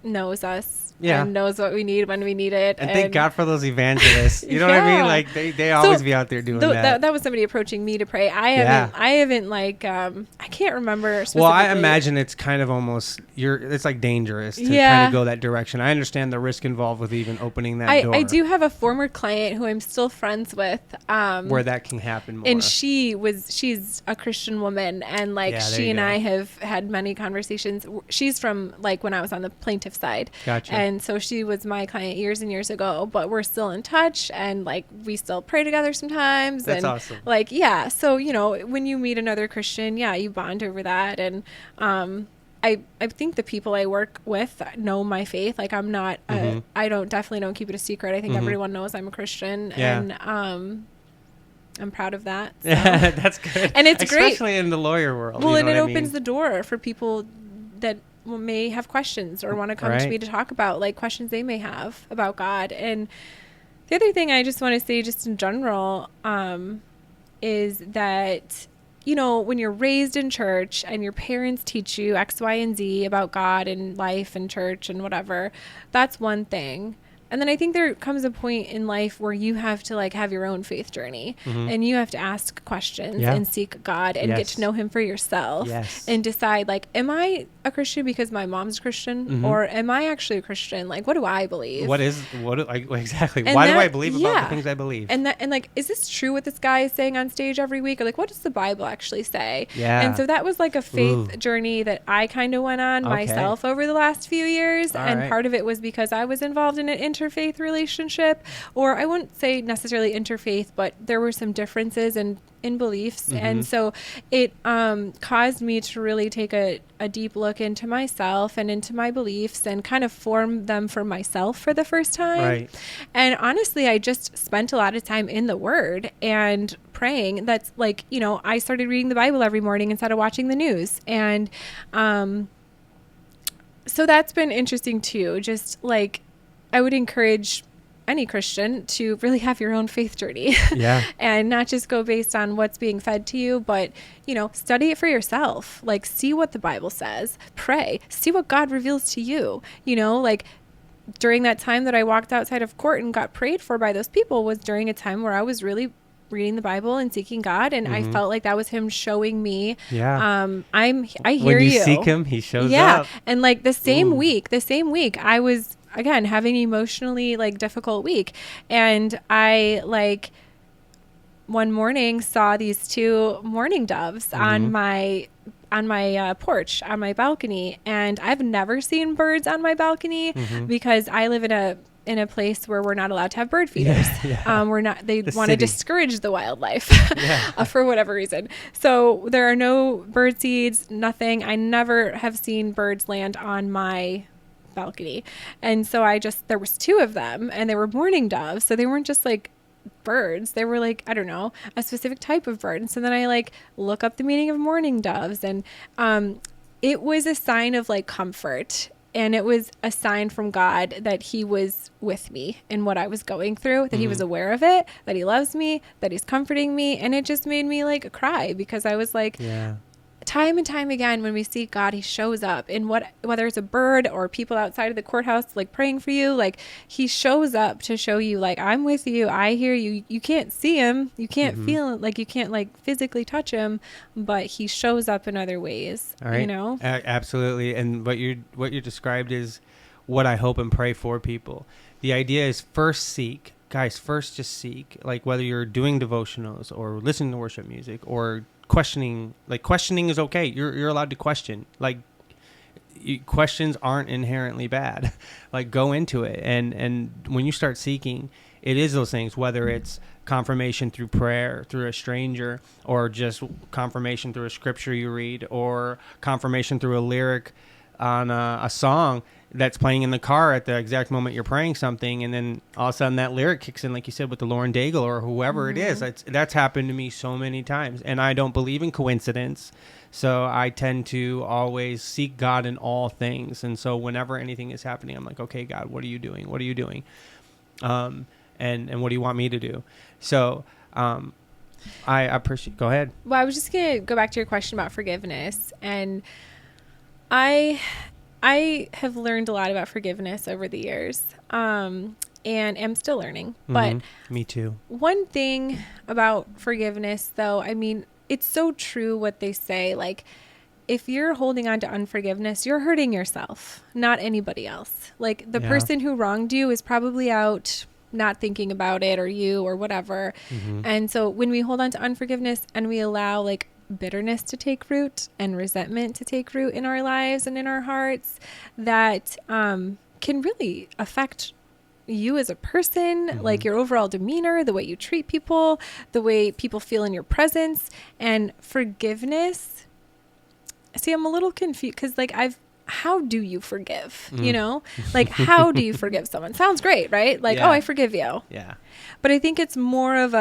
knows us. And knows what we need when we need it. And thank God for those evangelists. You know what I mean? Like they always be out there doing that. That was somebody approaching me to pray. I haven't like I can't remember specifically. Well, I imagine it's kind of almost it's like dangerous to kind of go that direction. I understand the risk involved with even opening that door. I do have a former client who I'm still friends with. Where that can happen more. And she's a Christian woman, and like she and I have had many conversations. She's from like when I was on the plaintiff side. Gotcha. And so she was my client years and years ago, but we're still in touch, and like we still pray together sometimes. That's and awesome. Like, yeah. So, when you meet another Christian, you bond over that. And I think the people I work with know my faith. Like I'm not, I definitely don't keep it a secret. I think everyone knows I'm a Christian, and I'm proud of that. So. Yeah, that's good. And it's especially great. Especially in the lawyer world. Well, and it opens the door for people that may have questions or want to come to me to talk about like questions they may have about God. And the other thing I just want to say just in general is that when you're raised in church and your parents teach you X, Y, and Z about God and life and church and whatever, that's one thing. And then I think there comes a point in life where you have to like have your own faith journey, and you have to ask questions and seek God and get to know him for yourself and decide like, am I a Christian because my mom's Christian, or am I actually a Christian? Like, what do I believe? Exactly? Why do I believe about the things I believe? And like, is this true what this guy is saying on stage every week? Or like, what does the Bible actually say? Yeah. And so that was like a faith journey that I kind of went on myself over the last few years. Part of it was because I was involved in an interfaith relationship, or I wouldn't say necessarily interfaith, but there were some differences in beliefs. Mm-hmm. And so it caused me to really take a deep look into myself and into my beliefs and kind of form them for myself for the first time. Right. And honestly, I just spent a lot of time in the Word and praying. That's like, you know, I started reading the Bible every morning instead of watching the news. And so that's been interesting too. Just like, I would encourage any Christian to really have your own faith journey. Yeah. And not just go based on what's being fed to you, but, you know, study it for yourself. Like, see what the Bible says, pray, see what God reveals to you. You know, like, during that time that I walked outside of court and got prayed for by those people was during a time where I was really reading the Bible and seeking God, and I felt like that was him showing me, I hear when you you. seek him, he shows yeah. up. And like the same week I was again having an emotionally like difficult week, and I like one morning saw these two mourning doves on my porch, on my balcony. And I've never seen birds on my balcony because I live in a place where we're not allowed to have bird feeders. They want to discourage the wildlife for whatever reason. So there are no bird seeds, nothing. I never have seen birds land on my balcony. And so there was two of them, and they were mourning doves. So they weren't just like birds. They were like, I don't know, a specific type of bird. And so then I like look up the meaning of mourning doves, and it was a sign of like comfort. And it was a sign from God that he was with me in what I was going through, that he was aware of it, that he loves me, that he's comforting me. And it just made me like cry, because I was like, time and time again, when we seek God, he shows up in whether it's a bird or people outside of the courthouse, like praying for you, like he shows up to show you like, I'm with you. I hear you. You can't see him. You can't feel it. Like you can't like physically touch him, but he shows up in other ways, All right. you know? Absolutely. And what you described is what I hope and pray for people. The idea is first seek. Guys, first just seek. Like whether you're doing devotionals or listening to worship music or questioning is okay. You're allowed to question. Like questions aren't inherently bad. Like go into it, and when you start seeking, it is those things, whether it's confirmation through prayer through a stranger, or just confirmation through a scripture you read, or confirmation through a lyric on a song that's playing in the car at the exact moment you're praying something, and then all of a sudden that lyric kicks in, like you said, with the Lauren Daigle or whoever it is. That's happened to me so many times, and I don't believe in coincidence, so I tend to always seek God in all things. And so whenever anything is happening, I'm like, okay, God, what are you doing? What are you doing? And what do you want me to do? So I appreciate. Go ahead. Well, I was just gonna go back to your question about forgiveness, and I have learned a lot about forgiveness over the years, and am still learning. But me too. One thing about forgiveness, though, I mean, it's so true what they say. Like, if you're holding on to unforgiveness, you're hurting yourself, not anybody else. Like, the person who wronged you is probably out not thinking about it, or you, or whatever. And so when we hold on to unforgiveness and we allow like bitterness to take root and resentment to take root in our lives and in our hearts, that can really affect you as a person, like your overall demeanor, the way you treat people, the way people feel in your presence. And forgiveness, see, I'm a little confused, because like how do you forgive? You know, like how do you forgive someone? Sounds great, right? Like, oh, I forgive you. Yeah. But I think it's more of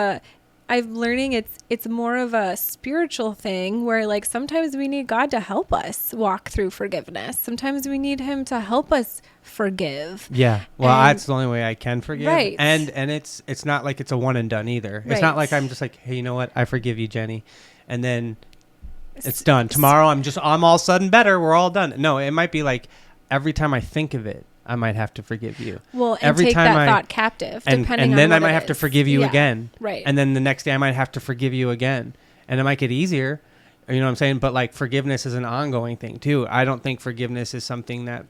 I'm learning it's more of a spiritual thing, where like sometimes we need God to help us walk through forgiveness. Sometimes we need him to help us forgive. Yeah. Well, that's the only way I can forgive. Right. And it's not like it's a one and done either. It's not like I'm just like, hey, you know what? I forgive you, Jennie. And then it's done. Tomorrow I'm all of a sudden better. We're all done. No, it might be like every time I think of it, I might have to forgive you. Well, and every take time that thought captive, depending and then on I might have to forgive you again. Right. And then the next day I might have to forgive you again. And it might get easier. You know what I'm saying? But like forgiveness is an ongoing thing too. I don't think forgiveness is something that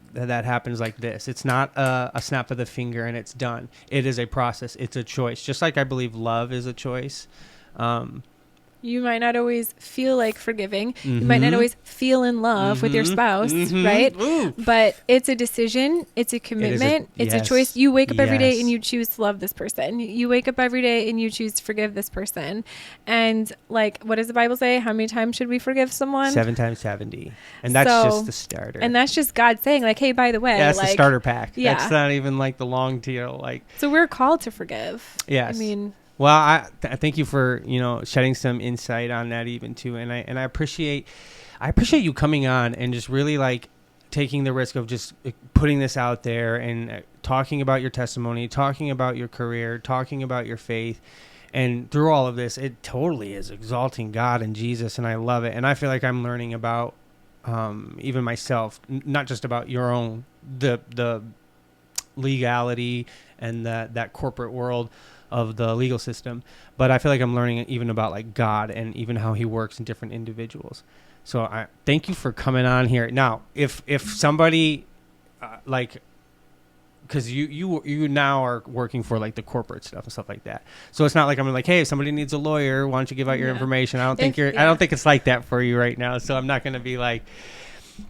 happens like this. It's not a snap of the finger and it's done. It is a process. It's a choice. Just like I believe love is a choice. You might not always feel like forgiving. You might not always feel in love with your spouse, right? Ooh. But it's a decision. It's a commitment. It's a choice. You wake up every day and you choose to love this person. You wake up every day and you choose to forgive this person. And like, what does the Bible say? How many times should we forgive someone? 7 times 70. And that's just the starter. And that's just God saying like, hey, by the way. Yeah, that's like, the starter pack. Yeah. That's not even like the long tail. Like, so we're called to forgive. Yes. I mean. Well, I thank you for, shedding some insight on that even too. And I appreciate you coming on and just really like taking the risk of just putting this out there and talking about your testimony, talking about your career, talking about your faith. And through all of this, it totally is exalting God and Jesus. And I love it. And I feel like I'm learning about even myself, not just about your own, the legality and that corporate world of the legal system, but I feel like I'm learning even about like God and even how he works in different individuals. So I thank you for coming on here. Now, if somebody because you now are working for like the corporate stuff and stuff like that, so it's not like I'm like, hey, if somebody needs a lawyer, why don't you give out your information? I don't think it's like that for you right now. So I'm not going to be like,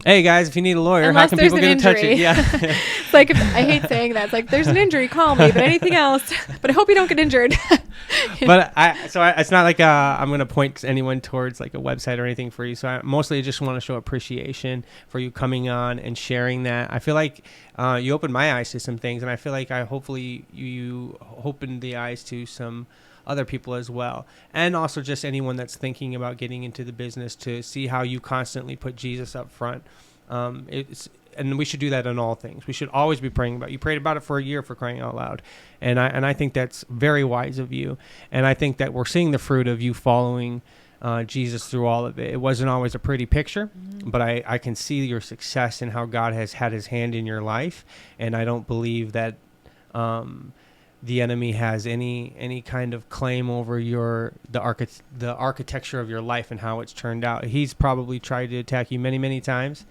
hey guys, if you need a lawyer, unless how can people get in touch? Yeah. It's like, I hate saying that. It's like, there's an injury, call me, but anything else, but I hope you don't get injured. But it's not like I'm going to point anyone towards like a website or anything for you. So I mostly just want to show appreciation for you coming on and sharing that. I feel like you opened my eyes to some things, and I feel like hopefully you opened the eyes to some other people as well, and also just anyone that's thinking about getting into the business to see how you constantly put Jesus up front. And we should do that in all things. We should always be praying about it. You prayed about it for a year, for crying out loud, and I think that's very wise of you. And I think that we're seeing the fruit of you following Jesus through all of it. It wasn't always a pretty picture, but I can see your success and how God has had his hand in your life, and I don't believe that the enemy has any kind of claim over the architecture of your life and how it's turned out. He's probably tried to attack you many, many times,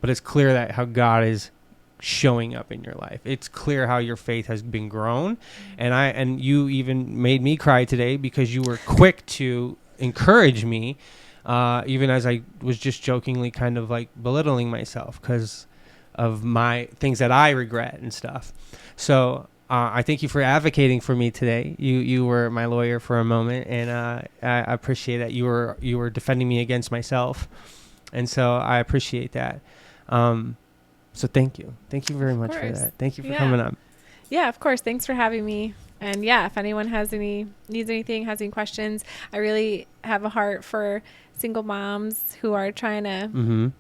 but it's clear that how God is showing up in your life. It's clear how your faith has been grown, and you even made me cry today because you were quick to encourage me, even as I was just jokingly kind of like belittling myself because of my things that I regret and stuff. So I thank you for advocating for me today. You were my lawyer for a moment, and I appreciate that you were defending me against myself, and so I appreciate that. So thank you very much for that. Thank you for coming on. Yeah, of course. Thanks for having me. And yeah, if anyone needs anything, has any questions, I really have a heart for single moms who are trying to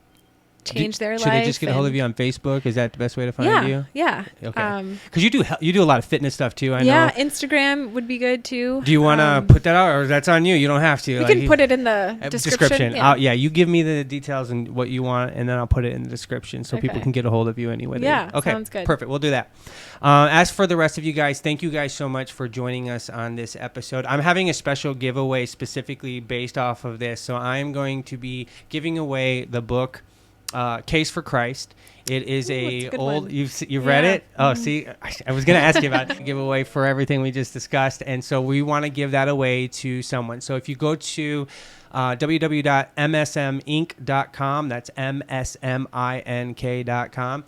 change their life. Should they just get a hold of you on Facebook? Is that the best way to find you? Yeah. Okay. Because you do a lot of fitness stuff too. I know. Yeah, Instagram would be good too. Do you want to put that out, or that's on you? You don't have to. We can put it in the description. Yeah. You give me the details and what you want, and then I'll put it in the description so people can get a hold of you anyway. Yeah. Okay. Sounds good. Perfect. We'll do that. As for the rest of you guys, thank you guys so much for joining us on this episode. I'm having a special giveaway specifically based off of this, so I'm going to be giving away the book Case for Christ. It is old. You've read it? Oh, see, I was going to ask you about it. Giveaway for everything we just discussed, and so we want to give that away to someone. So if you go to www.msmink.com, that's MSMInk.com,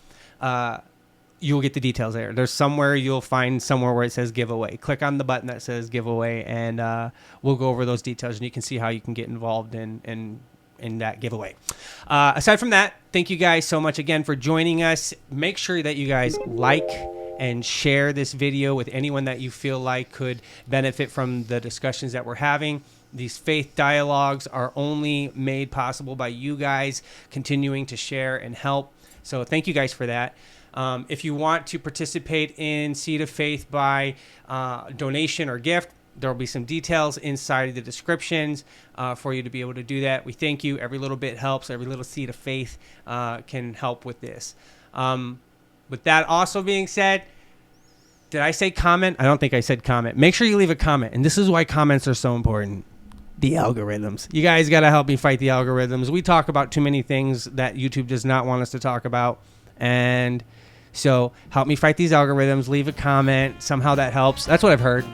you'll get the details there. There's somewhere you'll find somewhere where it says giveaway. Click on the button that says giveaway, and we'll go over those details, and you can see how you can get involved in that giveaway. Aside from that, thank you guys so much again for joining us. Make sure that you guys like and share this video with anyone that you feel like could benefit from the discussions that we're having. These faith dialogues are only made possible by you guys continuing to share and help. So thank you guys for that. If you want to participate in Seed of Faith by donation or gift, there will be some details inside of the descriptions for you to be able to do that. We thank you. Every little bit helps. Every little seed of faith can help with this. With that also being said, did I say comment? I don't think I said comment. Make sure you leave a comment. And this is why comments are so important. The algorithms. You guys got to help me fight the algorithms. We talk about too many things that YouTube does not want us to talk about. And So help me fight these algorithms. Leave a comment. Somehow that helps. That's what I've heard.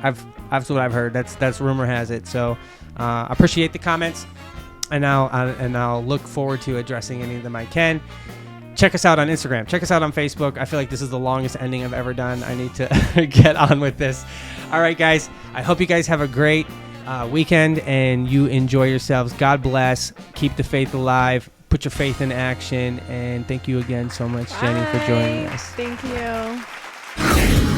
That's what I've heard. That's rumor has it. So appreciate the comments, and I'll look forward to addressing any of them I can. Check us out on Instagram. Check us out on Facebook. I feel like this is the longest ending I've ever done. I need to get on with this. All right, guys. I hope you guys have a great weekend and you enjoy yourselves. God bless. Keep the faith alive. Put your faith in action. And thank you again so much, Jennie, for joining us. Thank you.